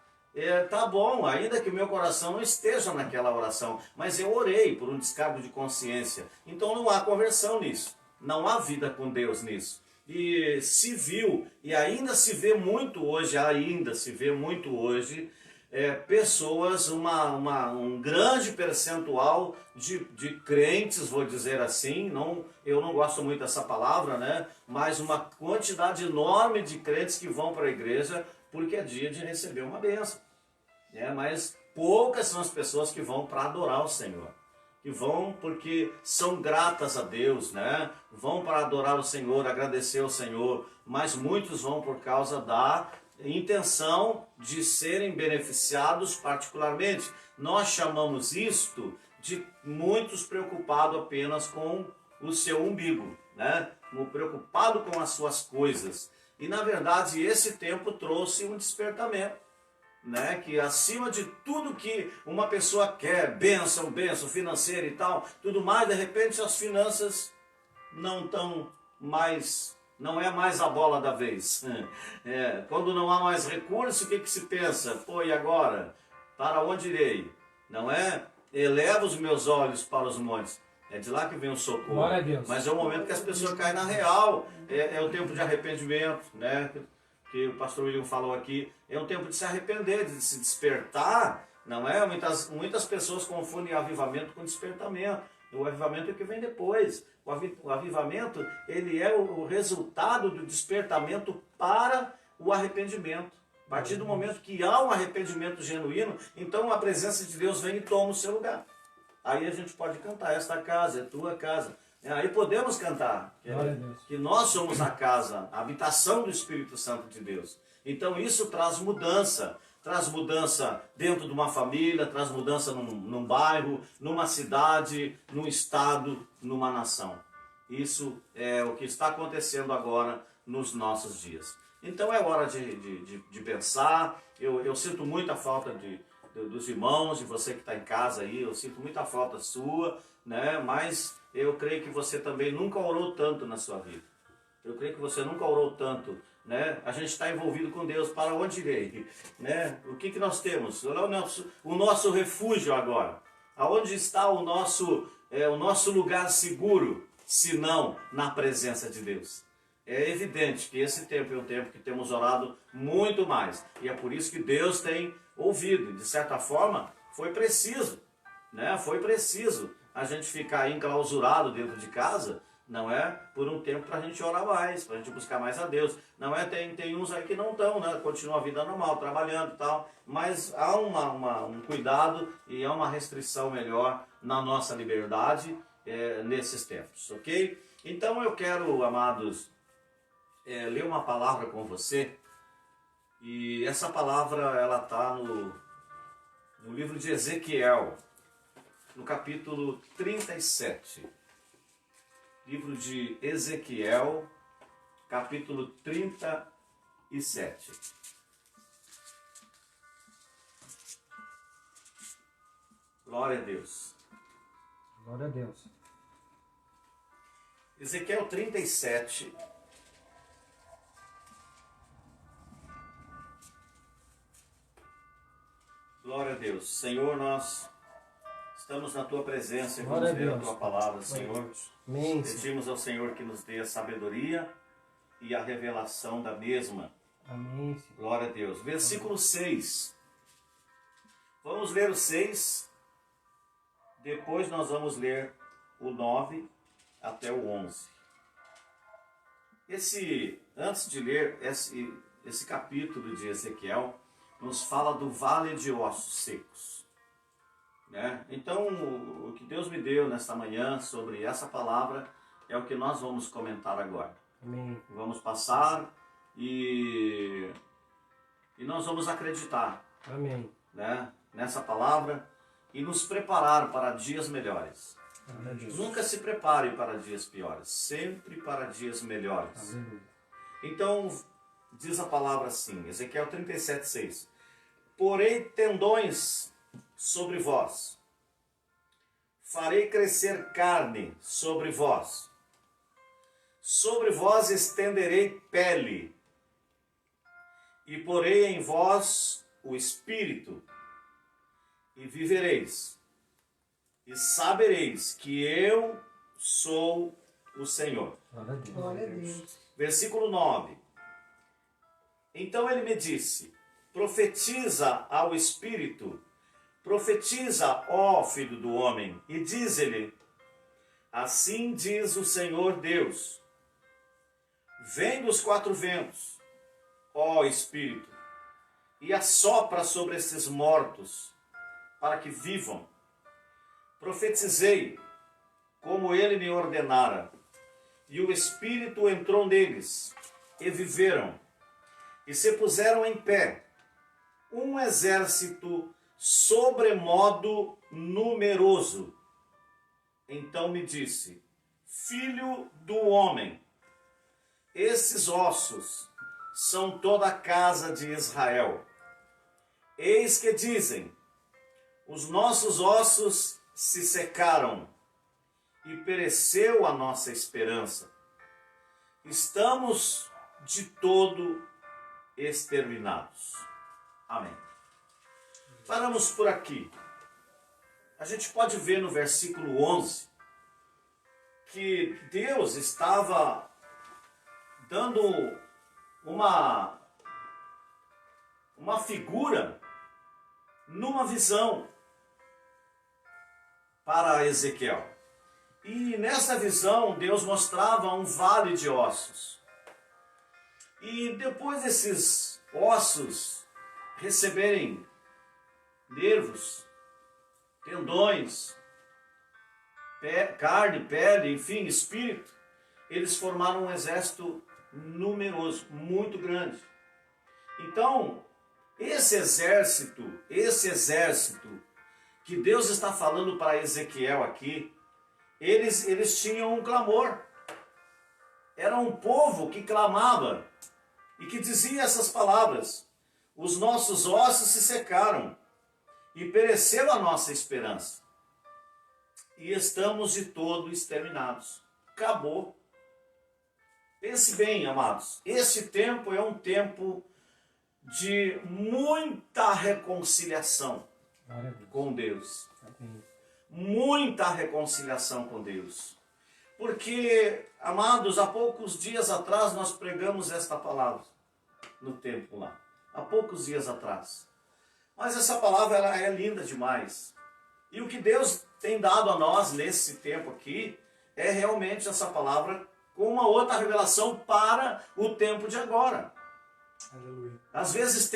tá bom, ainda que o meu coração não esteja naquela oração, mas eu orei por um descargo de consciência, então não há conversão nisso, não há vida com Deus nisso. E se viu, e ainda se vê muito hoje, pessoas, um grande percentual de crentes, vou dizer assim, eu não gosto muito dessa palavra, né? Mas uma quantidade enorme de crentes que vão para a igreja porque é dia de receber uma bênção. Mas poucas são as pessoas que vão para adorar o Senhor. Que vão porque são gratas a Deus, né? Vão para adorar o Senhor, agradecer ao Senhor, mas muitos vão por causa da intenção de serem beneficiados particularmente. Nós chamamos isto de muitos preocupados apenas com o seu umbigo, né? Preocupado com as suas coisas. E na verdade esse tempo trouxe um despertamento, né? Que acima de tudo que uma pessoa quer, bênção financeira e tal, tudo mais, de repente as finanças não estão mais, não é mais a bola da vez. Quando não há mais recurso, o que se pensa? Pô, e agora? Para onde irei? Não é? Eleva os meus olhos para os montes. É de lá que vem o socorro. Glória a Deus. Mas é o momento que as pessoas caem na real. É o tempo de arrependimento, né? Que o pastor William falou aqui. É um tempo de se arrepender, de se despertar. Não é? Muitas pessoas confundem avivamento com despertamento. O avivamento é o que vem depois. O avivamento, ele é o resultado do despertamento para o arrependimento. A partir do momento que há um arrependimento genuíno, então a presença de Deus vem e toma o seu lugar. Aí a gente pode cantar, esta casa é tua casa. Aí podemos cantar que nós somos a casa, a habitação do Espírito Santo de Deus. Então isso traz mudança dentro de uma família, traz mudança num bairro, numa cidade, num estado, numa nação. Isso é o que está acontecendo agora nos nossos dias. Então é hora de pensar. Eu sinto muita falta dos irmãos, de você que está em casa aí, eu sinto muita falta sua, né? Mas eu creio que você também nunca orou tanto na sua vida. Eu creio que você nunca orou tanto, né? A gente está envolvido com Deus, para onde irei? Né? O que nós temos? O nosso refúgio agora. Aonde está o nosso lugar seguro, se não na presença de Deus? É evidente que esse tempo é um tempo que temos orado muito mais. E é por isso que Deus tem ouvido. De certa forma, foi preciso, né? Foi preciso a gente ficar enclausurado dentro de casa, não é? Por um tempo para a gente orar mais, para a gente buscar mais a Deus. Não é? Tem uns aí que não estão, né? Continuam a vida normal, trabalhando e tal. Mas há um cuidado e há uma restrição melhor na nossa liberdade nesses tempos, ok? Então eu quero, amados, ler uma palavra com você. E essa palavra, ela está no livro de Ezequiel, no capítulo 37. Livro de Ezequiel, capítulo 37. Glória a Deus. Glória a Deus. Ezequiel 37. Glória a Deus. Senhor, nós estamos na Tua presença e vamos ler a Tua palavra, Senhor. Amém. Pedimos ao Senhor que nos dê a sabedoria e a revelação da mesma. Amém. Glória a Deus. Versículo 6. Vamos ler o 6. Depois nós vamos ler o 9 até o 11. Antes de ler esse capítulo de Ezequiel, nos fala do vale de ossos secos, né? Então, o que Deus me deu nesta manhã sobre essa palavra é o que nós vamos comentar agora. Amém. Vamos passar e nós vamos acreditar, Amém. né, nessa palavra e nos preparar para dias melhores. Amém. Nunca se prepare para dias piores, sempre para dias melhores. Amém. Então, diz a palavra assim, Ezequiel 37:6. Porei tendões sobre vós, farei crescer carne sobre vós estenderei pele, e porei em vós o espírito, e vivereis, e sabereis que eu sou o Senhor. Glória a Deus. Glória a Deus. Versículo 9. Então ele me disse, profetiza ao Espírito, profetiza, ó Filho do homem, e diz-lhe, assim diz o Senhor Deus, vem dos quatro ventos, ó Espírito, e assopra sobre esses mortos, para que vivam. Profetizei, como ele me ordenara, e o Espírito entrou neles, e viveram, e se puseram em pé, um exército sobremodo numeroso. Então me disse, filho do homem, esses ossos são toda a casa de Israel. Eis que dizem, os nossos ossos se secaram e pereceu a nossa esperança. Estamos de todo exterminados. Amém. Paramos por aqui. A gente pode ver no versículo 11 que Deus estava dando uma figura numa visão para Ezequiel. E nessa visão Deus mostrava um vale de ossos. E depois desses ossos receberem nervos, tendões, carne, pele, enfim, espírito, eles formaram um exército numeroso, muito grande. Então, esse exército que Deus está falando para Ezequiel aqui, eles tinham um clamor. Era um povo que clamava e que dizia essas palavras: os nossos ossos se secaram e pereceu a nossa esperança, e estamos de todo exterminados. Acabou. Pense bem, amados, esse tempo é um tempo de muita reconciliação com Deus. Muita reconciliação com Deus. Porque, amados, há poucos dias atrás nós pregamos esta palavra no templo lá. Há poucos dias atrás. Mas essa palavra ela é linda demais. E o que Deus tem dado a nós nesse tempo aqui é realmente essa palavra com uma outra revelação para o tempo de agora. Aleluia. Às vezes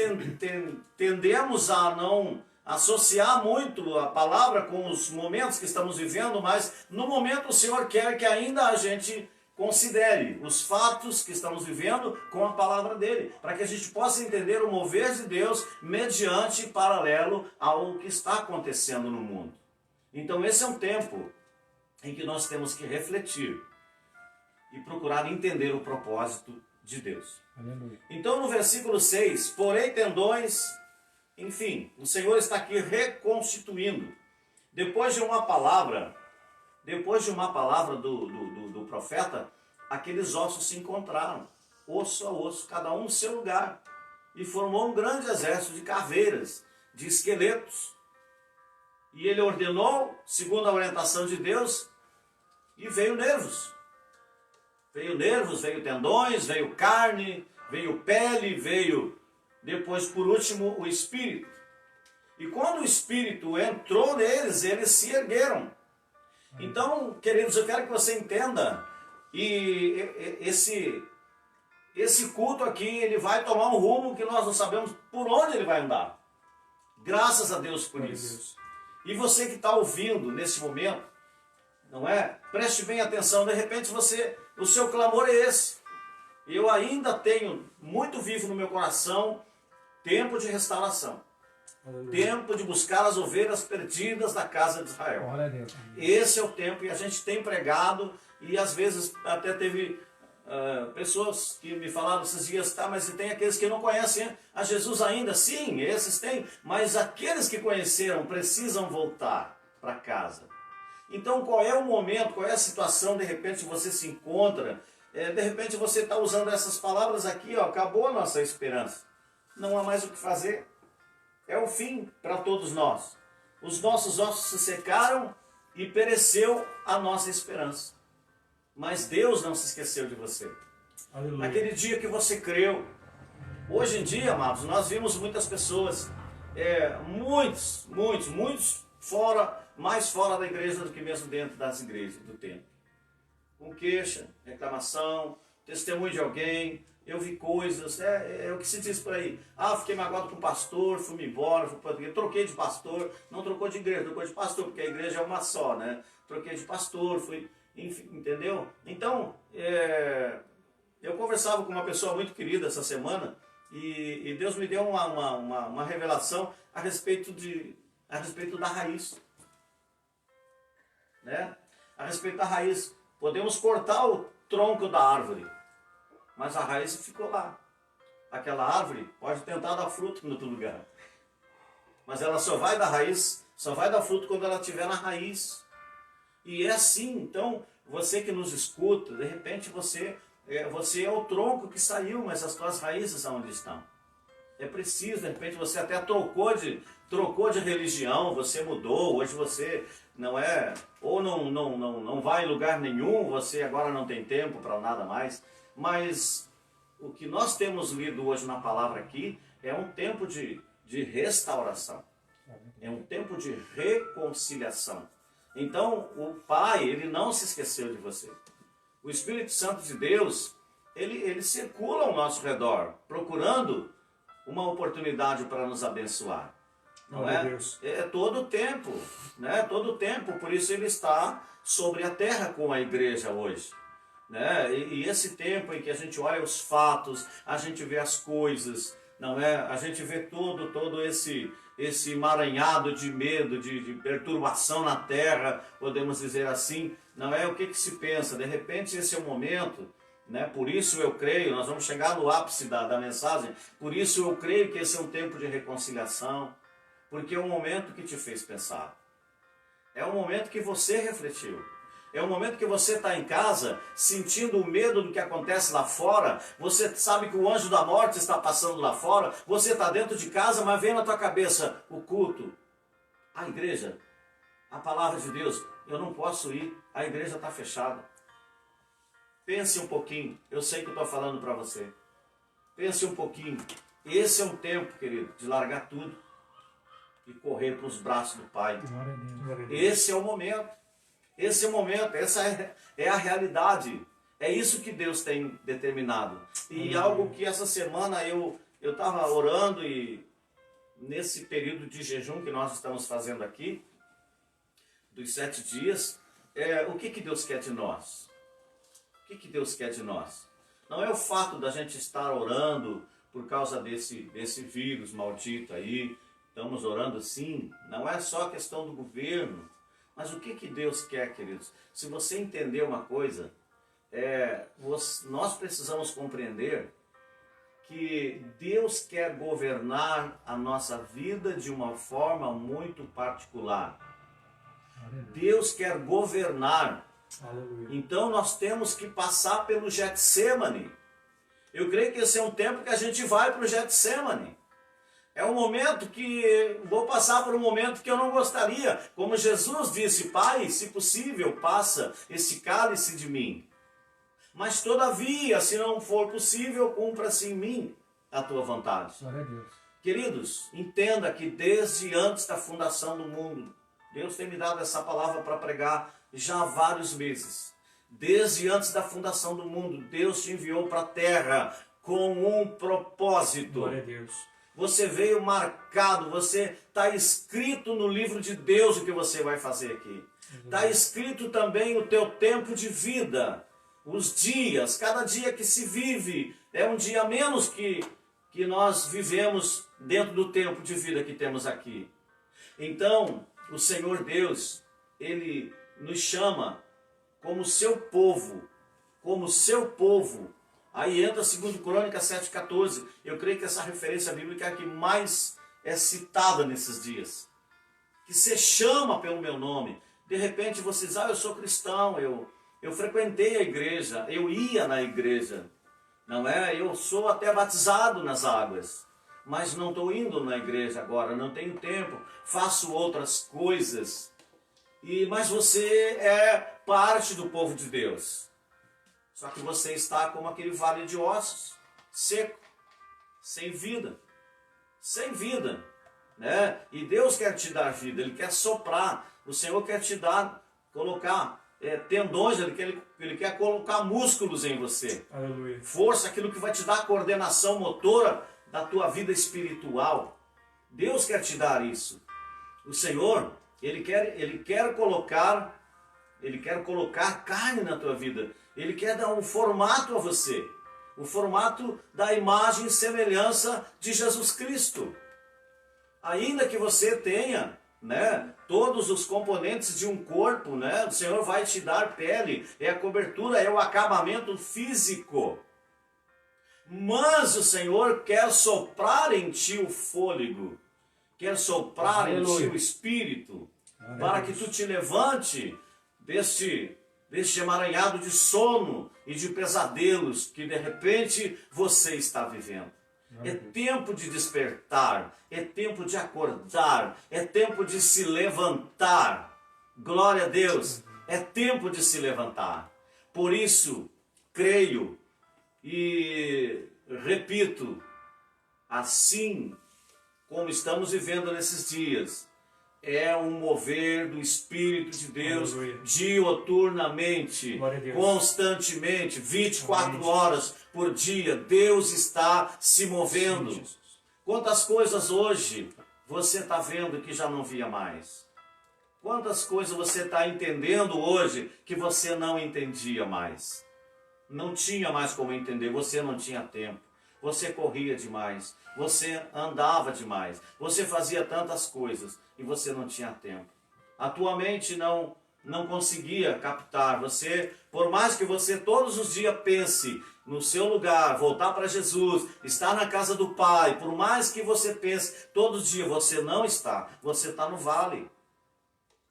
tendemos a não associar muito a palavra com os momentos que estamos vivendo, mas no momento o Senhor quer que ainda a gente considere os fatos que estamos vivendo com a palavra dele, para que a gente possa entender o mover de Deus mediante paralelo ao que está acontecendo no mundo. Então esse é um tempo em que nós temos que refletir e procurar entender o propósito de Deus. Aleluia. Então no versículo 6, porém tendões, enfim, o Senhor está aqui reconstituindo. Depois de uma palavra do profeta, aqueles ossos se encontraram, osso a osso, cada um no seu lugar, e formou um grande exército de caveiras, de esqueletos. E ele ordenou, segundo a orientação de Deus, e veio nervos. Veio nervos, veio tendões, veio carne, veio pele, veio depois, por último, o Espírito. E quando o Espírito entrou neles, eles se ergueram. Então, queridos, eu quero que você entenda, e esse culto aqui, ele vai tomar um rumo que nós não sabemos por onde ele vai andar. Graças a Deus por isso. E você que está ouvindo nesse momento, não é? Preste bem atenção, de repente o seu clamor é esse. Eu ainda tenho muito vivo no meu coração tempo de restauração. Aleluia. Tempo de buscar as ovelhas perdidas da casa de Israel. Glória a Deus. Esse é o tempo, e a gente tem pregado, e às vezes até teve pessoas que me falaram esses dias, tá, mas tem aqueles que não conhecem a Jesus ainda. Sim, esses têm, mas aqueles que conheceram precisam voltar para casa. Então qual é o momento, qual é a situação, de repente você se encontra, de repente você está usando essas palavras aqui, ó, acabou a nossa esperança. Não há mais o que fazer. É o fim para todos nós. Os nossos ossos se secaram e pereceu a nossa esperança. Mas Deus não se esqueceu de você. Aleluia. Naquele dia que você creu, Hoje em dia, amados, nós vimos muitas pessoas, muitos fora, mais fora da igreja do que mesmo dentro das igrejas, do templo. Com queixa, reclamação, testemunho de alguém, eu vi coisas, é o que se diz por aí. Ah, fiquei magoado com o pastor, fui-me embora, fui para a igreja, troquei de pastor, não trocou de igreja, trocou de pastor, porque a igreja é uma só, né? Troquei de pastor, fui, enfim, entendeu? Então, eu conversava com uma pessoa muito querida essa semana e Deus me deu uma revelação a respeito da raiz, né? A respeito da raiz. Podemos cortar o tronco da árvore, mas a raiz ficou lá. Aquela árvore pode tentar dar fruto em outro lugar, mas ela só vai dar raiz, só vai dar fruto quando ela estiver na raiz. E é assim, então, você que nos escuta, de repente você é o tronco que saiu, mas as suas raízes aonde estão? É preciso, de repente você até trocou de religião, você mudou, hoje você não é, ou não vai em lugar nenhum, você agora não tem tempo para nada mais. Mas o que nós temos lido hoje na palavra aqui é um tempo de restauração, é um tempo de reconciliação. Então o Pai, Ele não se esqueceu de você. O Espírito Santo de Deus, ele circula ao nosso redor, procurando uma oportunidade para nos abençoar. Não é? É todo o tempo, né? Todo o tempo, por isso ele está sobre a terra com a igreja hoje. Né? E esse tempo em que a gente olha os fatos, a gente vê as coisas, não é? A gente vê todo esse emaranhado de medo, de perturbação na terra, podemos dizer assim, não é? O que se pensa? De repente esse é o momento, né? Por isso eu creio, nós vamos chegar no ápice da mensagem, por isso eu creio que esse é um tempo de reconciliação, porque é um momento que te fez pensar, é um momento que você refletiu. É o momento que você está em casa, sentindo o medo do que acontece lá fora. Você sabe que o anjo da morte está passando lá fora. Você está dentro de casa, mas vem na tua cabeça o culto, a igreja, a palavra de Deus. Eu não posso ir, a igreja está fechada. Pense um pouquinho, eu sei que eu estou falando para você. Pense um pouquinho. Esse é um tempo, querido, de largar tudo e correr para os braços do Pai. Esse é o momento. Esse é o momento, essa é a realidade. É isso que Deus tem determinado. E algo que essa semana eu estava orando e nesse período de jejum que nós estamos fazendo aqui, dos 7 dias, o que Deus quer de nós? O que Deus quer de nós? Não é o fato da gente estar orando por causa desse vírus maldito aí. Estamos orando sim. Não é só a questão do governo. Mas o que Deus quer, queridos? Se você entender uma coisa, nós precisamos compreender que Deus quer governar a nossa vida de uma forma muito particular. Deus quer governar. Então nós temos que passar pelo Getsemane. Eu creio que esse é um tempo que a gente vai para o Getsemane. É um momento que vou passar por um momento que eu não gostaria. Como Jesus disse, Pai, se possível, passa esse cálice de mim. Mas todavia, se não for possível, cumpra-se em mim a tua vontade. Glória a Deus. Queridos, entenda que desde antes da fundação do mundo, Deus tem me dado essa palavra para pregar já há vários meses. Desde antes da fundação do mundo, Deus te enviou para a terra com um propósito. Glória a Deus. Você veio marcado, você está escrito no livro de Deus o que você vai fazer aqui. Está escrito também o teu tempo de vida, os dias, cada dia que se vive, é um dia a menos que nós vivemos dentro do tempo de vida que temos aqui. Então, o Senhor Deus, Ele nos chama como seu povo, Aí entra 2 Crônicas 7,14. Eu creio que essa referência bíblica é a que mais é citada nesses dias. Que você chama pelo meu nome. De repente você diz, eu sou cristão, eu frequentei a igreja, eu ia na igreja. Não é? Eu sou até batizado nas águas. Mas não estou indo na igreja agora, não tenho tempo, faço outras coisas. Mas você é parte do povo de Deus. Só que você está como aquele vale de ossos, seco, sem vida. Sem vida, né? E Deus quer te dar vida, Ele quer soprar. O Senhor quer te dar, colocar tendões, Ele quer colocar músculos em você. Aleluia. Força, aquilo que vai te dar a coordenação motora da tua vida espiritual. Deus quer te dar isso. O Senhor, Ele quer colocar carne na tua vida. Ele quer dar um formato a você. O formato da imagem e semelhança de Jesus Cristo. Ainda que você tenha, né, todos os componentes de um corpo, né, o Senhor vai te dar pele, é a cobertura, é o acabamento físico. Mas o Senhor quer soprar em ti o fôlego, quer soprar em ti o espírito, para que tu te levante deste emaranhado de sono e de pesadelos que de repente você está vivendo. É tempo de despertar, é tempo de acordar, é tempo de se levantar. Glória a Deus, é tempo de se levantar. Por isso, creio e repito, assim como estamos vivendo nesses dias, é um mover do Espírito de Deus dioturnamente, constantemente, 24 horas por dia. Deus está se movendo. Sim, quantas coisas hoje você está vendo que já não via mais? Quantas coisas você está entendendo hoje que você não entendia mais? Não tinha mais como entender, você não tinha tempo. Você corria demais, você andava demais, você fazia tantas coisas e você não tinha tempo. A tua mente não conseguia captar. Você, por mais que você todos os dias pense no seu lugar, voltar para Jesus, estar na casa do Pai, por mais que você pense todos os dias, você não está. Você está no vale.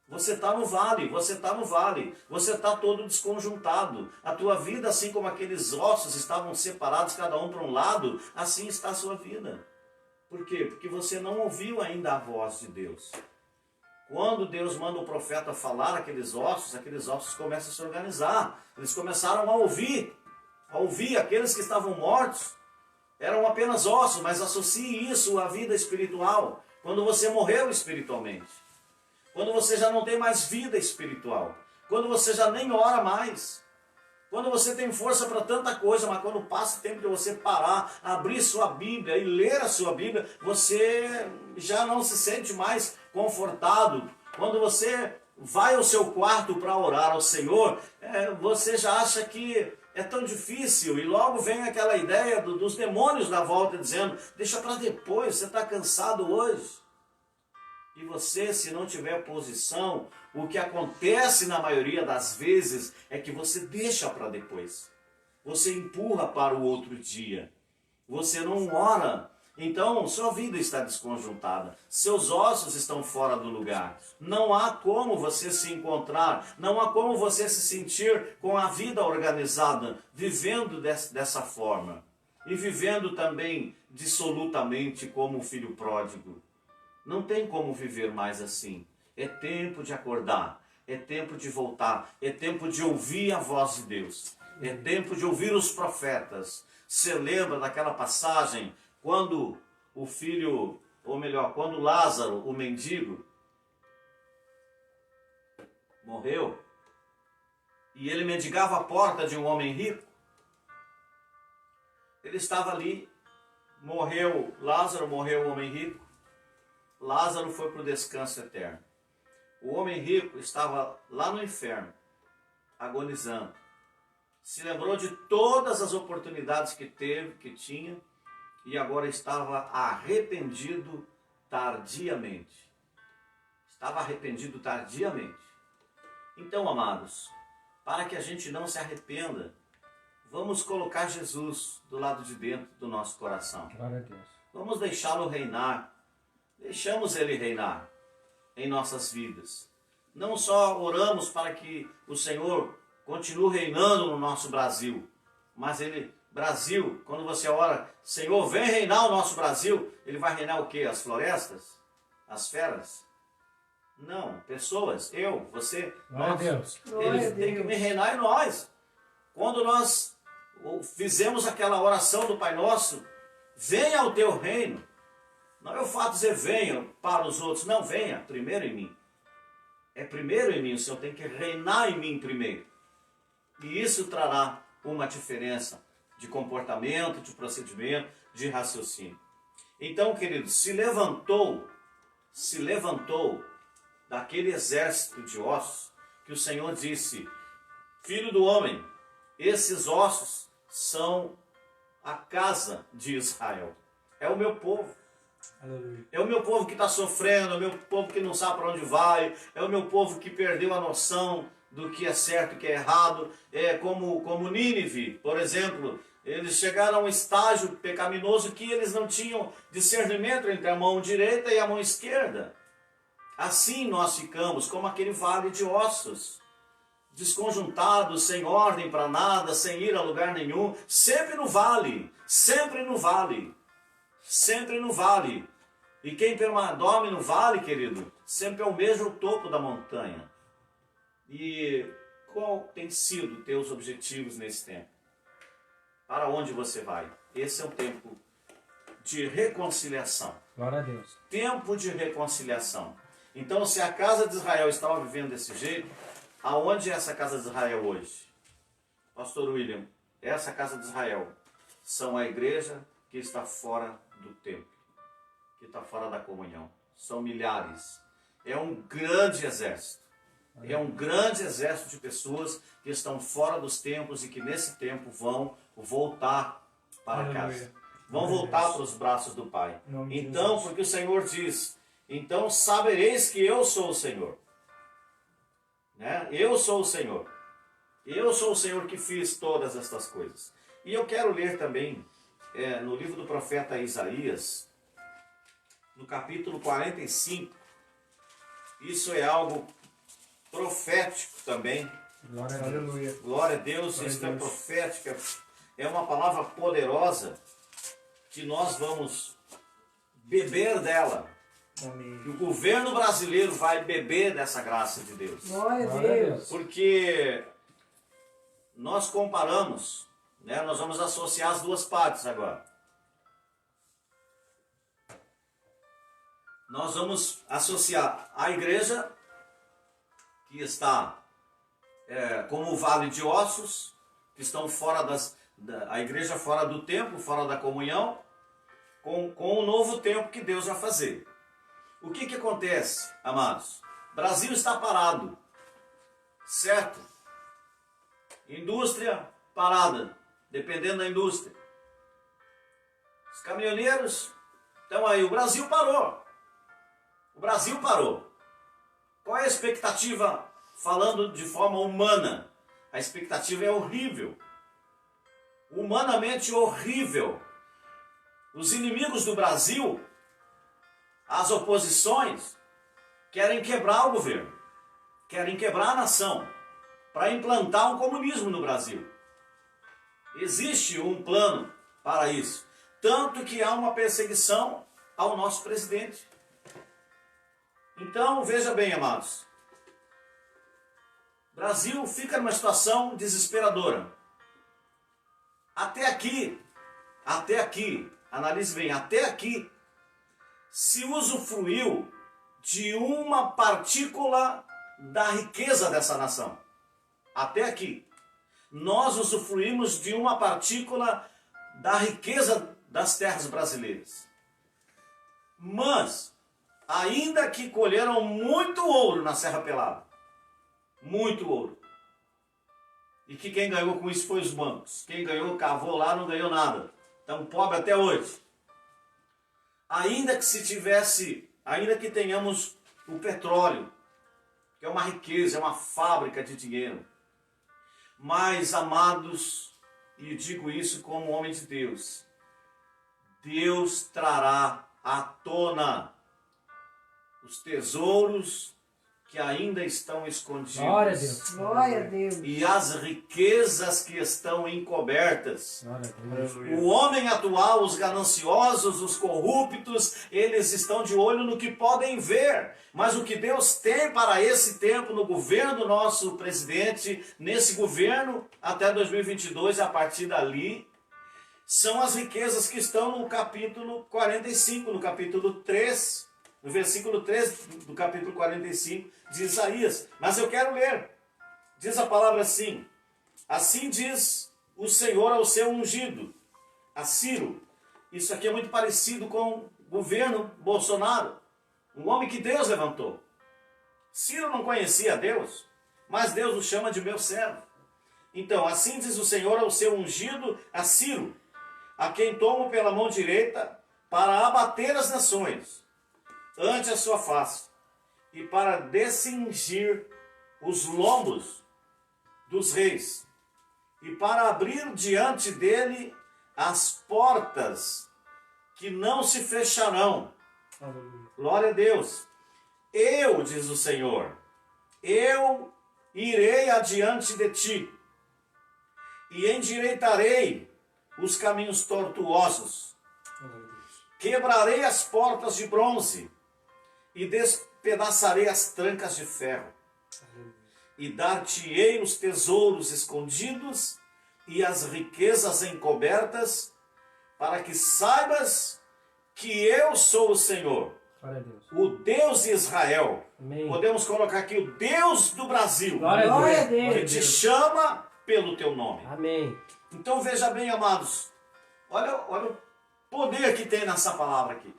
Você está no vale, você está no vale, você está todo desconjuntado. A tua vida, assim como aqueles ossos estavam separados, cada um para um lado, assim está a sua vida. Por quê? Porque você não ouviu ainda a voz de Deus. Quando Deus manda o profeta falar aqueles ossos começam a se organizar. Eles começaram a ouvir aqueles que estavam mortos. Eram apenas ossos, mas associe isso à vida espiritual. Quando você morreu espiritualmente. Quando você já não tem mais vida espiritual. Quando você já nem ora mais. Quando você tem força para tanta coisa, mas quando passa o tempo de você parar, abrir sua Bíblia e ler a sua Bíblia, você já não se sente mais confortado. Quando você vai ao seu quarto para orar ao Senhor, você já acha que é tão difícil. E logo vem aquela ideia dos demônios na volta dizendo, deixa para depois, você está cansado hoje. E você, se não tiver posição, o que acontece na maioria das vezes é que você deixa para depois. Você empurra para o outro dia. Você não ora. Então, sua vida está desconjuntada. Seus ossos estão fora do lugar. Não há como você se encontrar. Não há como você se sentir com a vida organizada, vivendo dessa forma. E vivendo também dissolutamente como um filho pródigo. Não tem como viver mais assim. É tempo de acordar, é tempo de voltar, é tempo de ouvir a voz de Deus, é tempo de ouvir os profetas. Você lembra daquela passagem quando o filho, ou melhor, quando Lázaro, o mendigo, morreu e ele mendigava a porta de um homem rico? Ele estava ali, morreu Lázaro, morreu o homem rico. Lázaro foi para o descanso eterno. O homem rico estava lá no inferno, agonizando. Se lembrou de todas as oportunidades que tinha, e agora estava arrependido tardiamente. Estava arrependido tardiamente. Então, amados, para que a gente não se arrependa, vamos colocar Jesus do lado de dentro do nosso coração. Glória a Deus. Vamos deixá-lo reinar. Deixamos Ele reinar em nossas vidas. Não só oramos para que o Senhor continue reinando no nosso Brasil, mas Brasil, quando você ora, Senhor, vem reinar o nosso Brasil, Ele vai reinar o quê? As florestas? As feras? Não, pessoas, eu, você, Glória a Deus. Ele tem que me reinar em nós. Quando nós fizemos aquela oração do Pai Nosso, venha o teu reino. Não é o fato de dizer venha para os outros, não, venha primeiro em mim. É primeiro em mim, o Senhor tem que reinar em mim primeiro. E isso trará uma diferença de comportamento, de procedimento, de raciocínio. Então, queridos, se levantou daquele exército de ossos que o Senhor disse: Filho do homem, esses ossos são a casa de Israel. É o meu povo. Aleluia. É o meu povo que está sofrendo, é o meu povo que não sabe para onde vai, é o meu povo que perdeu a noção do que é certo e o que é errado. É como Nínive, por exemplo. Eles chegaram a um estágio pecaminoso que eles não tinham discernimento entre a mão direita e a mão esquerda. Assim nós ficamos como aquele vale de ossos, desconjuntados, sem ordem para nada, sem ir a lugar nenhum, sempre no vale, sempre no vale, sempre no vale. E quem dorme no vale, querido, sempre é o mesmo topo da montanha. E qual tem sido teus objetivos nesse tempo? Para onde você vai? Esse é o tempo de reconciliação. Glória a Deus. Tempo de reconciliação. Então, se a casa de Israel estava vivendo desse jeito, aonde é essa casa de Israel hoje? Pastor William, essa casa de Israel são a igreja que está fora do templo, que está fora da comunhão. São milhares. É um grande exército. É um grande exército de pessoas que estão fora dos templos e que nesse tempo vão voltar para casa. Vão voltar para os braços do Pai. Então, porque o Senhor diz, então sabereis que eu sou o Senhor. Né? Eu sou o Senhor. Eu sou o Senhor que fiz todas estas coisas. E eu quero ler também no livro do profeta Isaías, no capítulo 45. Isso é algo profético também. Glória a Deus. Glória a Deus, isso é profético. É uma palavra poderosa que nós vamos beber dela. Amém. E o governo brasileiro vai beber dessa graça de Deus. Glória a Deus. Porque nós comparamos, né? Nós vamos associar as duas partes agora. Nós vamos associar a igreja, que está como o vale de ossos, que estão fora a igreja fora do templo, fora da comunhão, com o novo tempo que Deus vai fazer. O que acontece, amados? O Brasil está parado, certo? Indústria parada, dependendo da indústria. Os caminhoneiros estão aí, o Brasil parou. O Brasil parou. Qual é a expectativa, falando de forma humana? A expectativa é horrível. Humanamente horrível. Os inimigos do Brasil, as oposições, querem quebrar o governo, querem quebrar a nação, para implantar um comunismo no Brasil. Existe um plano para isso. Tanto que há uma perseguição ao nosso presidente. Então, veja bem, amados. O Brasil fica numa situação desesperadora. Até aqui, analise bem, até aqui, se usufruiu de uma partícula da riqueza dessa nação. Até aqui. Nós usufruímos de uma partícula da riqueza das terras brasileiras. Mas, ainda que colheram muito ouro na Serra Pelada, muito ouro, e que quem ganhou com isso foi os bancos. Quem ganhou, cavou lá, não ganhou nada. Estamos pobres até hoje. Ainda que tenhamos o petróleo, que é uma riqueza, é uma fábrica de dinheiro. Mas, amados, e digo isso como homem de Deus, Deus trará à tona os tesouros que ainda estão escondidos. Glória a Deus. Glória a Deus. E as riquezas que estão encobertas. Glória a Deus. O homem atual, os gananciosos, os corruptos, eles estão de olho no que podem ver. Mas o que Deus tem para esse tempo no governo do nosso presidente, nesse governo até 2022, a partir dali, são as riquezas que estão no capítulo 45, no capítulo 3, no versículo 3 do capítulo 45 de Isaías. Mas eu quero ler. Diz a palavra assim: assim diz o Senhor ao seu ungido, a Ciro. Isso aqui é muito parecido com o governo Bolsonaro, um homem que Deus levantou. Ciro não conhecia Deus, mas Deus o chama de meu servo. Então, assim diz o Senhor ao seu ungido, a Ciro, a quem tomo pela mão direita para abater as nações ante a sua face e para descingir os lombos dos reis e para abrir diante dele as portas que não se fecharão. Aleluia. Glória a Deus. Eu, diz o Senhor, eu irei adiante de ti e endireitarei os caminhos tortuosos. Glória a Deus. Quebrarei as portas de bronze e despedaçarei as trancas de ferro. Aleluia. E dar-te-ei os tesouros escondidos e as riquezas encobertas, para que saibas que eu sou o Senhor, Glória a Deus. o Deus de Israel. Amém. Podemos colocar aqui o Deus do Brasil, Glória a Glória a Deus. que Deus. te chama pelo teu nome. Amém. Então veja bem, amados, olha o poder que tem nessa palavra aqui.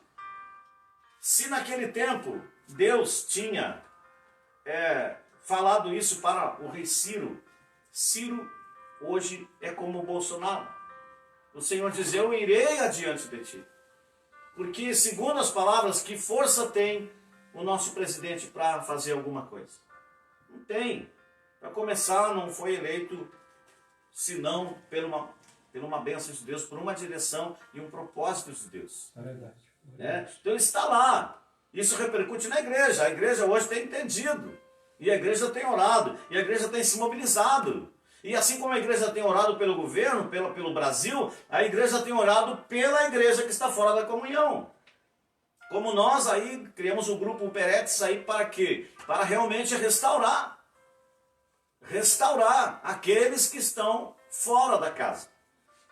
Se naquele tempo Deus tinha falado isso para o rei Ciro, Ciro hoje é como o Bolsonaro. O Senhor diz: eu irei adiante de ti. Porque, segundo as palavras, que força tem o nosso presidente para fazer alguma coisa? Não tem. Para começar, não foi eleito senão por uma bênção de Deus, por uma direção e um propósito de Deus. É verdade. Né? Então ele está lá. Isso repercute na igreja. A igreja hoje tem entendido. E a igreja tem orado. E a igreja tem se mobilizado. E assim como a igreja tem orado pelo governo, pelo Brasil, a igreja tem orado pela igreja que está fora da comunhão. Como nós aí criamos o grupo Peretes aí para quê? Para realmente restaurar. Restaurar aqueles que estão fora da casa.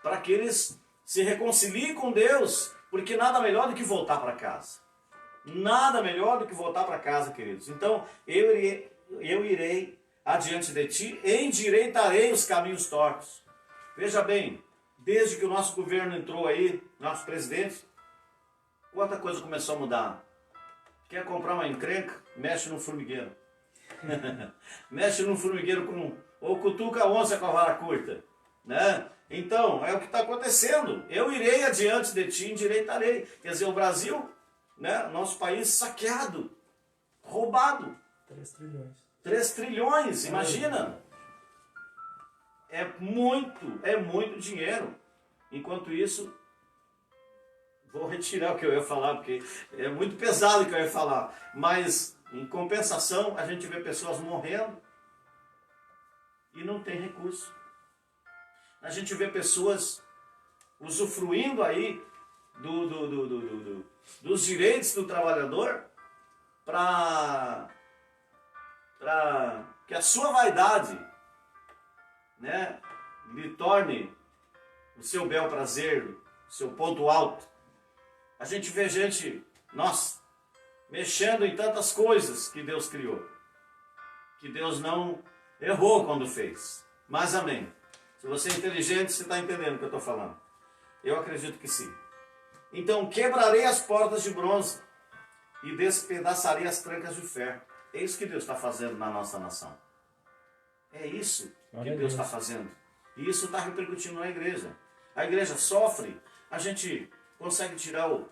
Para que eles se reconciliem com Deus. Porque nada melhor do que voltar para casa. Nada melhor do que voltar para casa, queridos. Então, eu irei adiante de ti, endireitarei os caminhos tortos. Veja bem, desde que o nosso governo entrou aí, nosso presidente, quanta coisa começou a mudar. Quer comprar uma encrenca? Mexe no formigueiro. Mexe no formigueiro ou cutuca a onça com a vara curta. Né? Então, é o que está acontecendo. Eu irei adiante de ti, endireitarei. Quer dizer, o Brasil, né, nosso país saqueado, roubado. 3 trilhões. 3 trilhões, imagina. É muito dinheiro. Enquanto isso, vou retirar o que eu ia falar, porque é muito pesado o que eu ia falar. Mas, em compensação, a gente vê pessoas morrendo e não tem recurso. A gente vê pessoas usufruindo aí dos direitos do trabalhador para que a sua vaidade, né, lhe torne o seu bel prazer, o seu ponto alto. A gente vê gente, nossa, mexendo em tantas coisas que Deus criou, que Deus não errou quando fez. Mas amém. Se você é inteligente, você está entendendo o que eu estou falando. Eu acredito que sim. Então, quebrarei as portas de bronze e despedaçarei as trancas de ferro. É isso que Deus está fazendo na nossa nação. É isso que Deus está fazendo. E isso está repercutindo na igreja. A igreja sofre, a gente consegue tirar o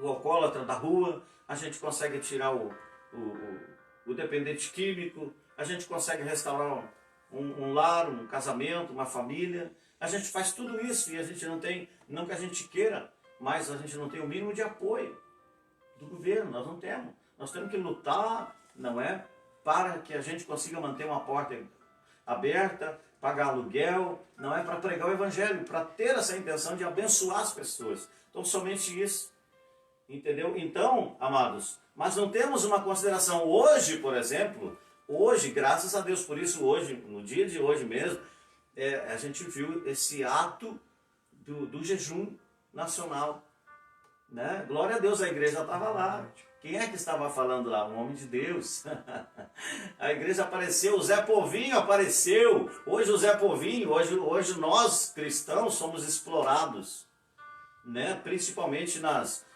alcoólatra da rua, a gente consegue tirar o dependente químico, a gente consegue restaurar um lar, um casamento, uma família. A gente faz tudo isso e a gente não tem, não que a gente queira, mas a gente não tem o mínimo de apoio do governo, nós não temos. Nós temos que lutar, não é? Para que a gente consiga manter uma porta aberta, pagar aluguel, não é? Para pregar o evangelho, para ter essa intenção de abençoar as pessoas. Então, somente isso. Entendeu? Então, amados, mas não temos uma consideração. Hoje, por exemplo, hoje, graças a Deus por isso, hoje, no dia de hoje mesmo, a gente viu esse ato do jejum nacional. Né? Glória a Deus, a igreja estava lá. Quem é que estava falando lá? Um homem de Deus. A igreja apareceu, o Zé Povinho apareceu. Hoje o Zé Povinho, hoje nós cristãos somos explorados. Né? Principalmente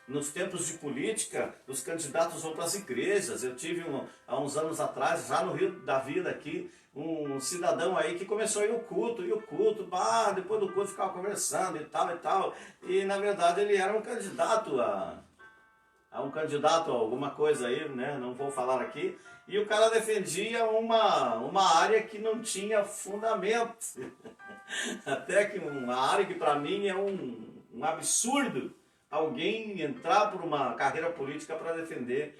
nos tempos de política, os candidatos vão para as igrejas. Eu tive há uns anos atrás, já no Rio da Vida aqui, um cidadão aí que começou a ir ao culto, depois do culto ficava conversando e tal. E na verdade ele era um candidato a alguma coisa aí, né? Não vou falar aqui. E o cara defendia uma área que não tinha fundamento. Até que uma área que para mim é um absurdo alguém entrar por uma carreira política para defender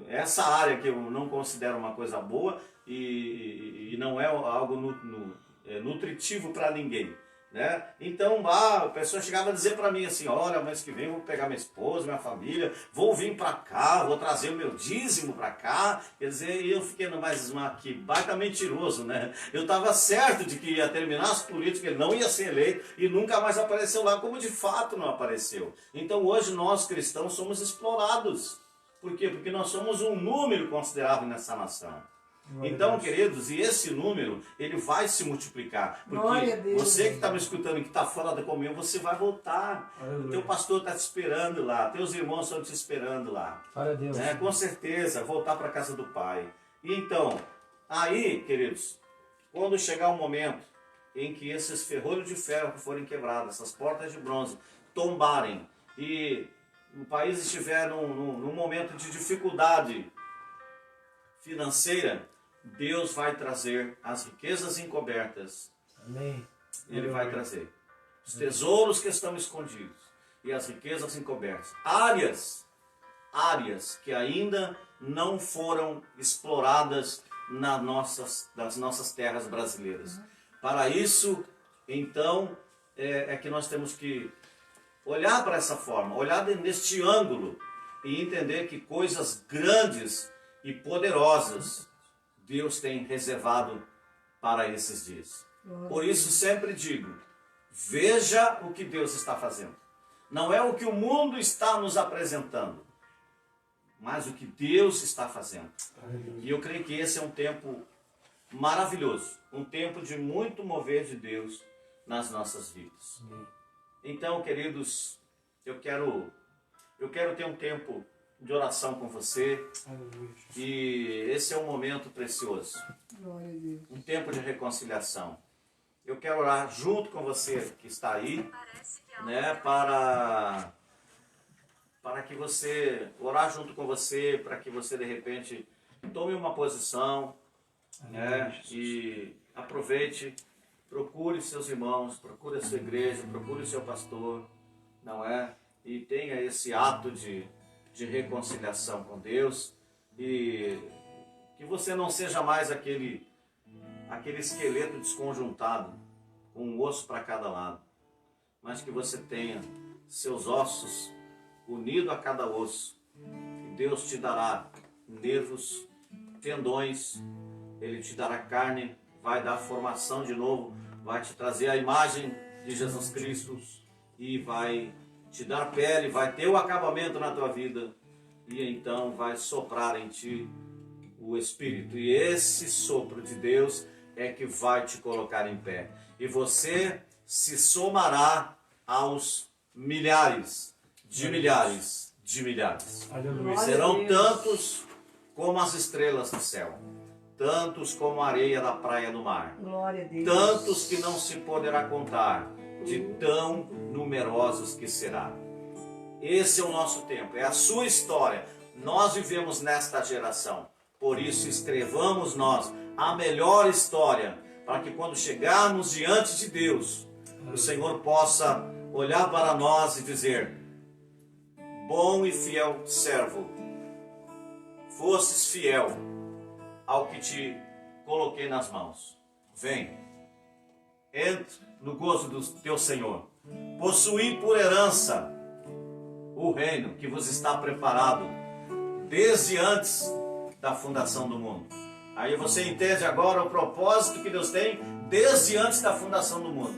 essa área que eu não considero uma coisa boa e não é algo nutritivo para ninguém. Né? Então a pessoa chegava a dizer para mim assim: olha, mês que vem eu vou pegar minha esposa, minha família, vou vir para cá, vou trazer o meu dízimo para cá. Quer dizer, eu fiquei mais que baita mentiroso, né? Eu estava certo de que ia terminar as políticas, ele não ia ser eleito e nunca mais apareceu lá, como de fato não apareceu. Então hoje nós cristãos somos explorados. Por quê? Porque nós somos um número considerável nessa nação. Então, queridos, e esse número, ele vai se multiplicar. Porque você que está me escutando e que está fora da comunhão, você vai voltar. O teu pastor está te esperando lá, teus irmãos estão te esperando lá. Né? Com certeza, voltar para a casa do Pai. E então, aí, queridos, quando chegar o momento em que esses ferrolhos de ferro forem quebrados, essas portas de bronze tombarem, e o país estiver num momento de dificuldade financeira, Deus vai trazer as riquezas encobertas. Amém. Ele vai trazer os tesouros que estão escondidos e as riquezas encobertas. Áreas que ainda não foram exploradas nas nossas terras brasileiras. Para isso, então, é que nós temos que olhar para essa forma, olhar neste ângulo e entender que coisas grandes e poderosas Deus tem reservado para esses dias. Por isso sempre digo, veja o que Deus está fazendo. Não é o que o mundo está nos apresentando, mas o que Deus está fazendo. E eu creio que esse é um tempo maravilhoso, um tempo de muito mover de Deus nas nossas vidas. Então, queridos, eu quero ter um tempo de oração com você. E esse é um momento precioso. Um tempo de reconciliação. Eu quero orar junto com você que está aí, né, para que você, orar junto com você, para que você de repente tome uma posição, né, e aproveite, procure seus irmãos, procure a sua igreja, procure o seu pastor, não é? E tenha esse ato de reconciliação com Deus, e que você não seja mais aquele esqueleto desconjuntado, com um osso para cada lado, mas que você tenha seus ossos unidos a cada osso, e Deus te dará nervos, tendões, Ele te dará carne, vai dar formação de novo, vai te trazer a imagem de Jesus Cristo, e vai te dar pele, vai ter o acabamento na tua vida, e então vai soprar em ti o Espírito. E esse sopro de Deus é que vai te colocar em pé. E você se somará aos milhares de milhares de milhares. Aleluia. Serão tantos como as estrelas do céu, tantos como a areia da praia do mar. Glória a Deus. Tantos que não se poderá contar, de tão numerosos que será. Esse é o nosso tempo, é a sua história. Nós vivemos nesta geração. Por isso escrevamos nós a melhor história, para que quando chegarmos diante de Deus, o Senhor possa olhar para nós e dizer: bom e fiel servo, fostes fiel ao que te coloquei nas mãos. Vem, entre no gozo do teu Senhor. Possuí por herança o reino que vos está preparado desde antes da fundação do mundo. Aí você entende agora o propósito que Deus tem desde antes da fundação do mundo.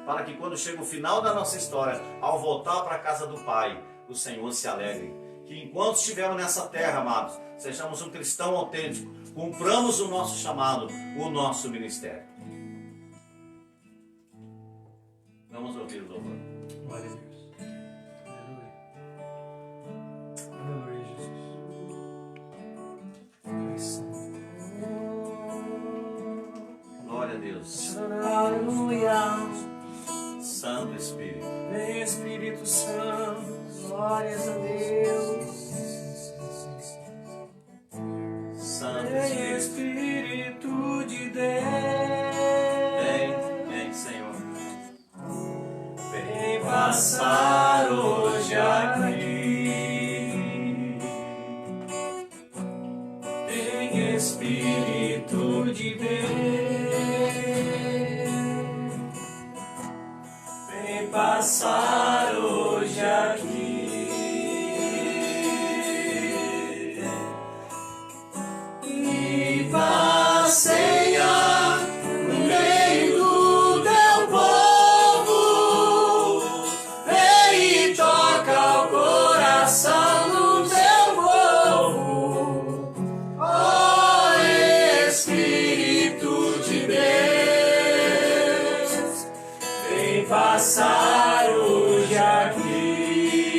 para que quando chega o final da nossa história, ao voltar para a casa do Pai, o Senhor se alegre. Que enquanto estivermos nessa terra, amados, sejamos um cristão autêntico, cumpramos o nosso chamado, o nosso ministério. Vamos ouvir o louvor. Glória a Deus. Aleluia. Aleluia, Jesus. Glória a Deus. Aleluia. Santo Espírito. Vem Espírito Santo. Glórias a Deus. Santo Vem Espírito. Espírito de Deus. Vem, Senhor. Vem passar hoje aqui. Vem Espírito de Deus. Vem passar hoje aqui. E passeia no meio do teu povo. Vem e toca o coração do teu povo. Ó Espírito de Deus, vem passar hoje aqui.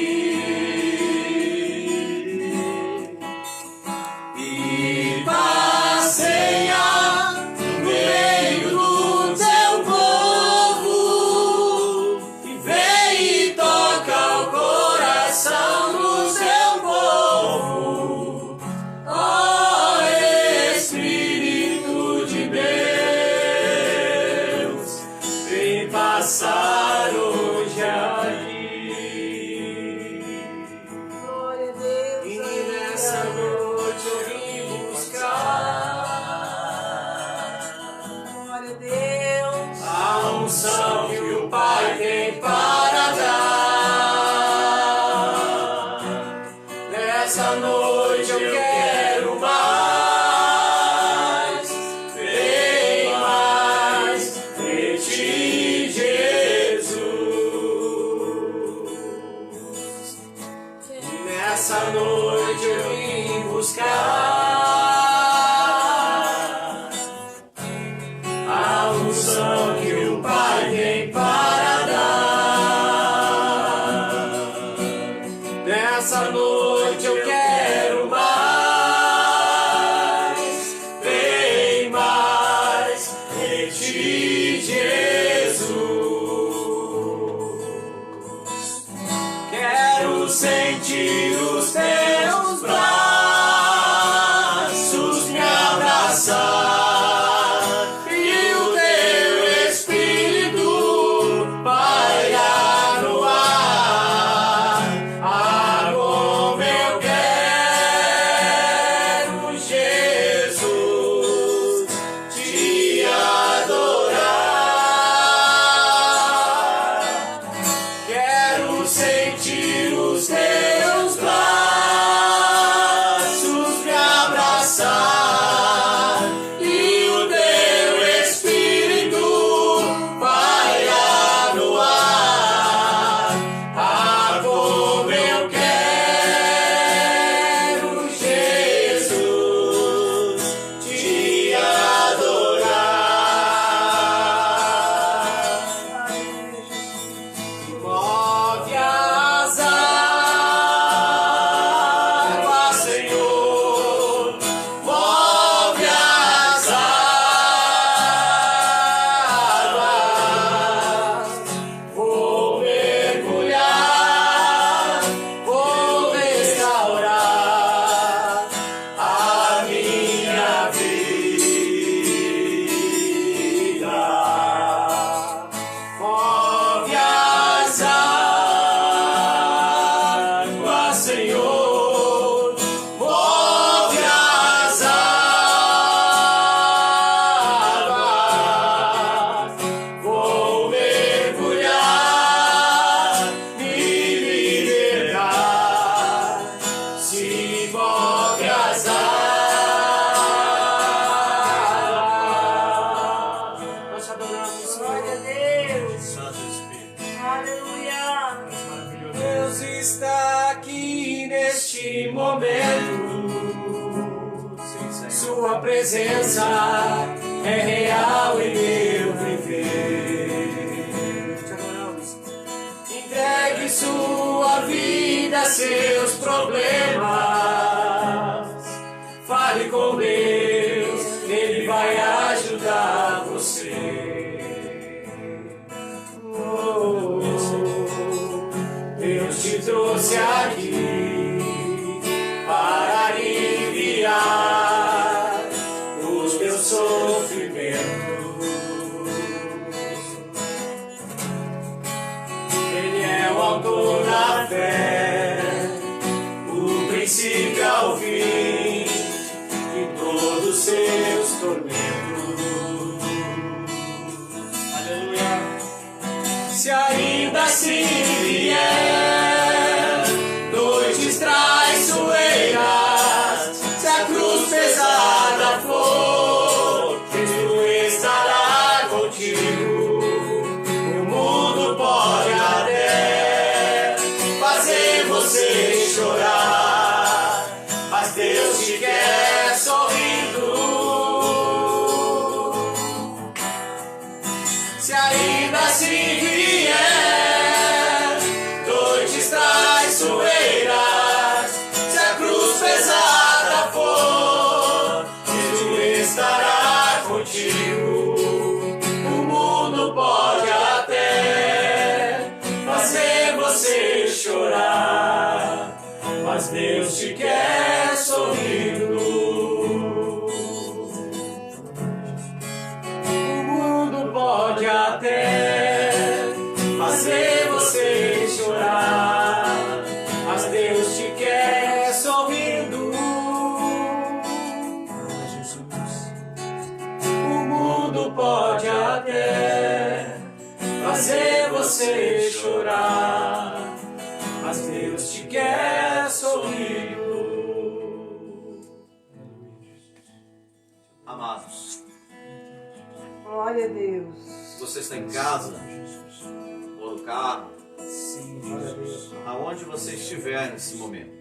Tua presença é real em meu viver. Entregue sua vida, seus problemas. Fale com Deus, Ele vai ajudar você. Oh, Deus te trouxe aqui para aliviar os teus sofrimentos. Ele é o autor da fé, o princípio ao fim de todos os seus tormentos. Aleluia. Se ainda assim vier noites traiçoeiras, se a cruz pesada for, Jesus estará contigo. O mundo pode até fazer você chorar, mas Deus te quer sorrindo. Se ainda assim vier noites traiçoeiras, se a cruz pesada for, Jesus estará contigo. O mundo pode até fazer você chorar, mas Deus te quer sorrindo. O mundo pode até fazer você chorar, mas Deus te quer sorrindo. O mundo pode até fazer você chorar, mas Deus te quer sorrindo. Amados, Glória a Deus. você está em casa, ou no carro, Sim, Glória a Deus. aonde você estiver nesse momento.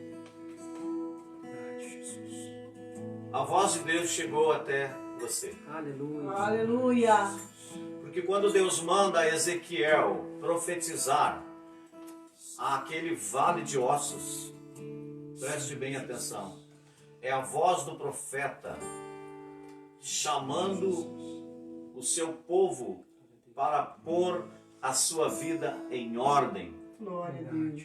A voz de Deus chegou até você. Aleluia. Aleluia. Porque quando Deus manda Ezequiel profetizar aquele vale de ossos, preste bem atenção, é a voz do profeta chamando o seu povo para pôr a sua vida em ordem. Glória a Deus.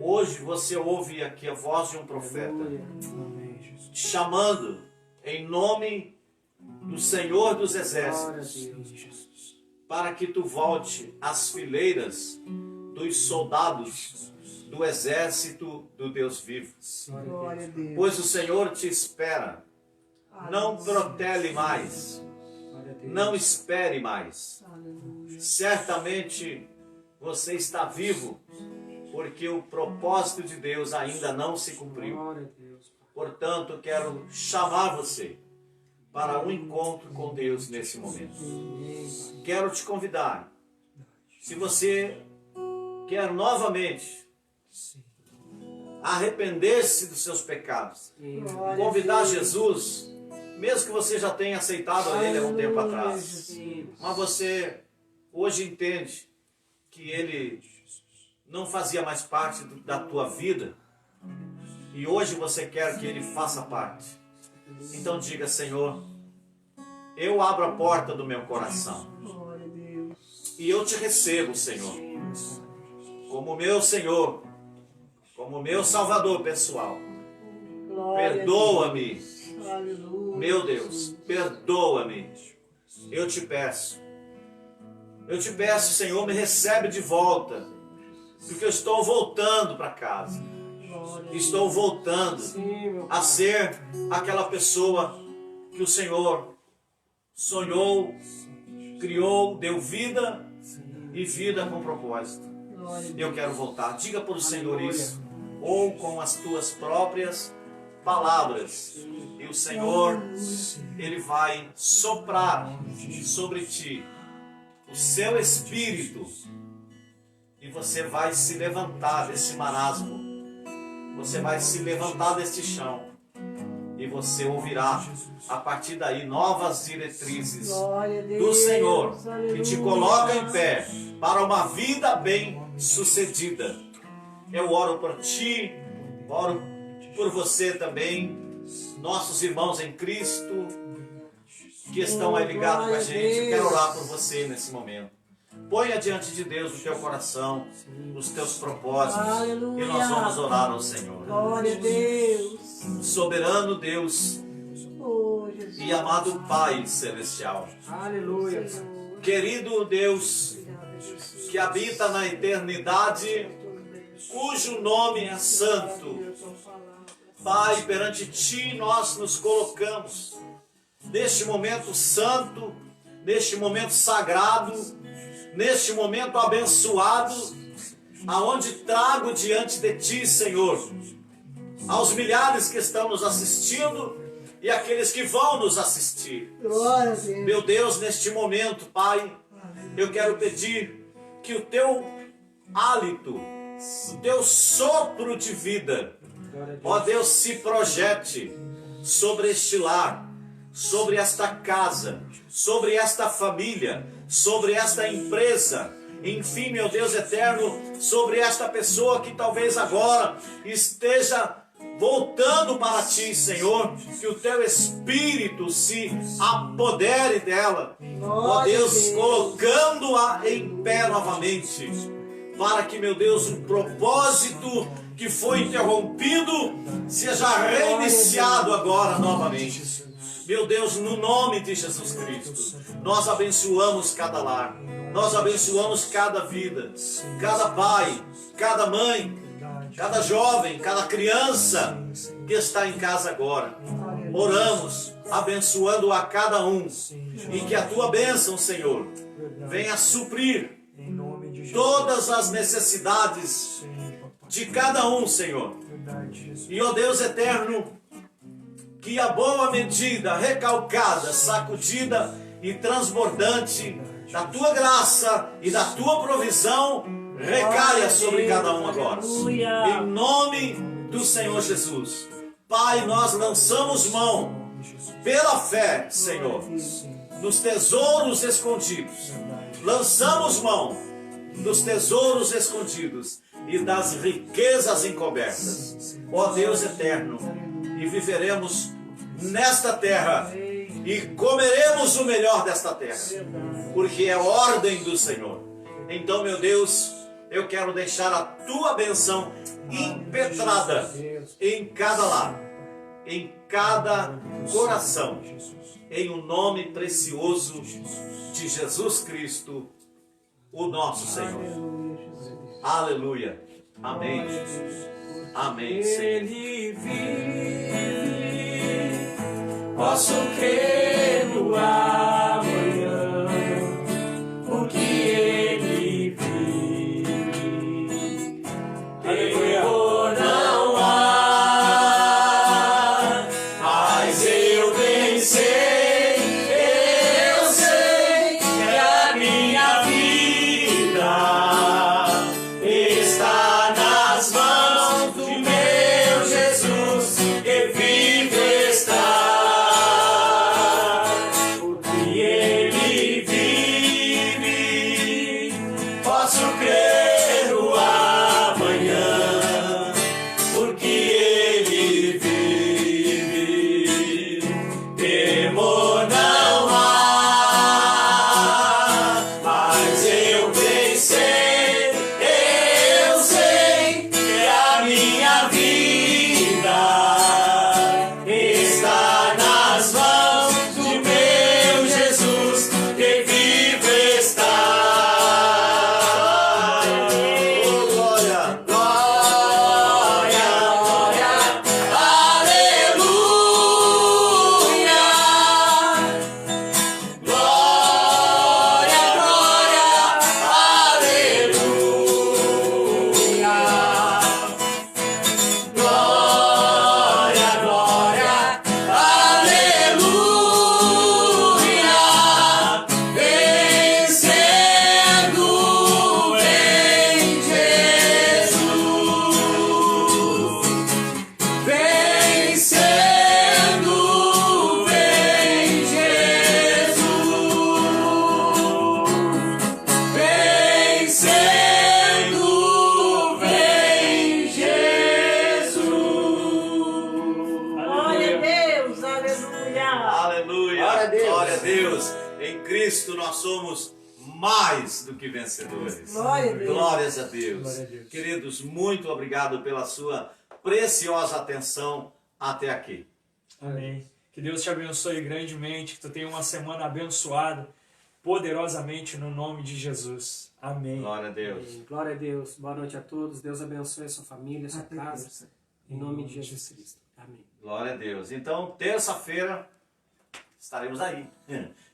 Hoje você ouve aqui a voz de um profeta amém, Jesus. te chamando em nome do Senhor dos Exércitos Jesus. para que tu volte às fileiras dos soldados do exército do Deus vivo. Glória a Deus. Pois o Senhor te espera. Não protele mais. Não espere mais. Aleluia. Certamente você está vivo, porque o propósito de Deus ainda não se cumpriu. Portanto, quero chamar você para um encontro com Deus nesse momento. Quero te convidar, se você quer novamente arrepender-se dos seus pecados, Glória a convidar Deus. Jesus, mesmo que você já tenha aceitado a Ele há um tempo atrás, mas você hoje entende que Ele não fazia mais parte da tua vida e hoje você quer que Ele faça parte. Então diga: Senhor, eu abro a porta do meu coração Glória a Deus. e eu te recebo, Senhor, como meu Senhor, como meu Salvador pessoal. Glória a Perdoa-me, Deus. Aleluia. meu Deus, perdoa-me. Eu te peço, Senhor, me recebe de volta, porque eu estou voltando para casa. Glória a Estou voltando a ser aquela pessoa que o Senhor sonhou, criou, deu vida e vida com propósito. Glória a Deus. Eu quero voltar. Diga para o Senhor isso, ou com as tuas próprias palavras. E o Senhor, Ele vai soprar sobre ti o seu espírito e você vai se levantar desse marasmo. Você vai se levantar deste chão e você ouvirá a partir daí novas diretrizes Glória a do Deus. Senhor, que te Aleluia. coloca em pé para uma vida bem sucedida. Eu oro por ti, oro por você também, nossos irmãos em Cristo que estão aí ligados com a gente. Eu quero orar por você nesse momento. Ponha diante de Deus o teu coração, os teus propósitos, Aleluia. e nós vamos orar ao Senhor. Glória a Deus. Soberano Deus Oh, Jesus. e amado Pai Celestial, Aleluia. Senhor. querido Deus Obrigado, Jesus. que habita na eternidade, cujo nome é santo. Pai, perante Ti nós nos colocamos neste momento santo, neste momento sagrado, neste momento abençoado, aonde trago diante de Ti, Senhor, aos milhares que estão nos assistindo e aqueles que vão nos assistir. Glória a Deus. Meu Deus, neste momento, Pai, eu quero pedir que o Teu hálito, o Teu sopro de vida, ó Deus, se projete sobre este lar, sobre esta casa, sobre esta família, sobre esta empresa, enfim, meu Deus eterno, sobre esta pessoa que talvez agora esteja voltando para Ti, Senhor, que o Teu Espírito se apodere dela, ó Deus, colocando-a em pé novamente, para que, meu Deus, o propósito que foi interrompido seja reiniciado agora novamente. Meu Deus, no nome de Jesus Cristo, nós abençoamos cada lar, nós abençoamos cada vida, cada pai, cada mãe, cada jovem, cada criança que está em casa agora. Oramos, abençoando a cada um, e que a Tua bênção, Senhor, venha suprir todas as necessidades de cada um, Senhor. E, ó Deus eterno, que a boa medida, recalcada, sacudida e transbordante da Tua graça e da Tua provisão recaia sobre cada um agora. Em nome do Senhor Jesus. Pai, nós lançamos mão pela fé, Senhor, dos tesouros escondidos. Lançamos mão dos tesouros escondidos e das riquezas encobertas. Ó Deus eterno, e viveremos nesta terra e comeremos o melhor desta terra, porque é ordem do Senhor. Então, meu Deus, eu quero deixar a Tua benção impetrada em cada lar, em cada coração, em o nome precioso de Jesus Cristo, o nosso Senhor. Aleluia. Amém. Amém, Senhor. Ele vive, posso crer no amanhã, porque Ele vive. Terror não há, mas eu bem sei, eu sei que a minha vida está nas mãos do meu Jesus, que vive está. Aleluia. Glória a Deus. Glória a Deus. Em Cristo nós somos mais do que vencedores. Glória a Deus. Glórias a Deus. Glória a Deus. Queridos, muito obrigado pela sua preciosa atenção até aqui. Amém. Que Deus te abençoe grandemente, que tu tenha uma semana abençoada, poderosamente no nome de Jesus. Amém. Glória a Deus. Glória a Deus. Boa noite a todos. Deus abençoe a sua família, a sua casa. Em nome de Jesus Cristo. Amém. Glória a Deus. Então, terça-feira estaremos aí.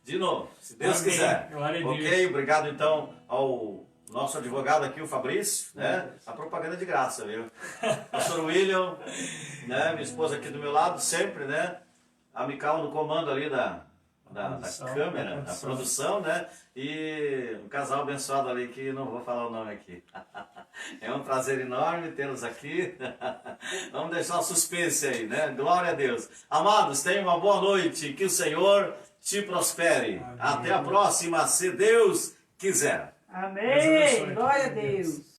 De novo, se Deus Amém. quiser. Glória a Deus. Ok? Obrigado então ao nosso advogado aqui, o Fabrício, né? A propaganda de graça, viu? Pastor William, né? Minha esposa aqui do meu lado, sempre, né? A Mical no comando ali da câmera, da produção, né? E um casal abençoado ali que não vou falar o nome aqui. É um prazer enorme tê-los aqui. Vamos deixar o suspense aí, né? Glória a Deus. Amados, tenham uma boa noite. Que o Senhor te prospere. Amém. Até a próxima, se Deus quiser. Deus abençoe. Amém. Glória a Deus.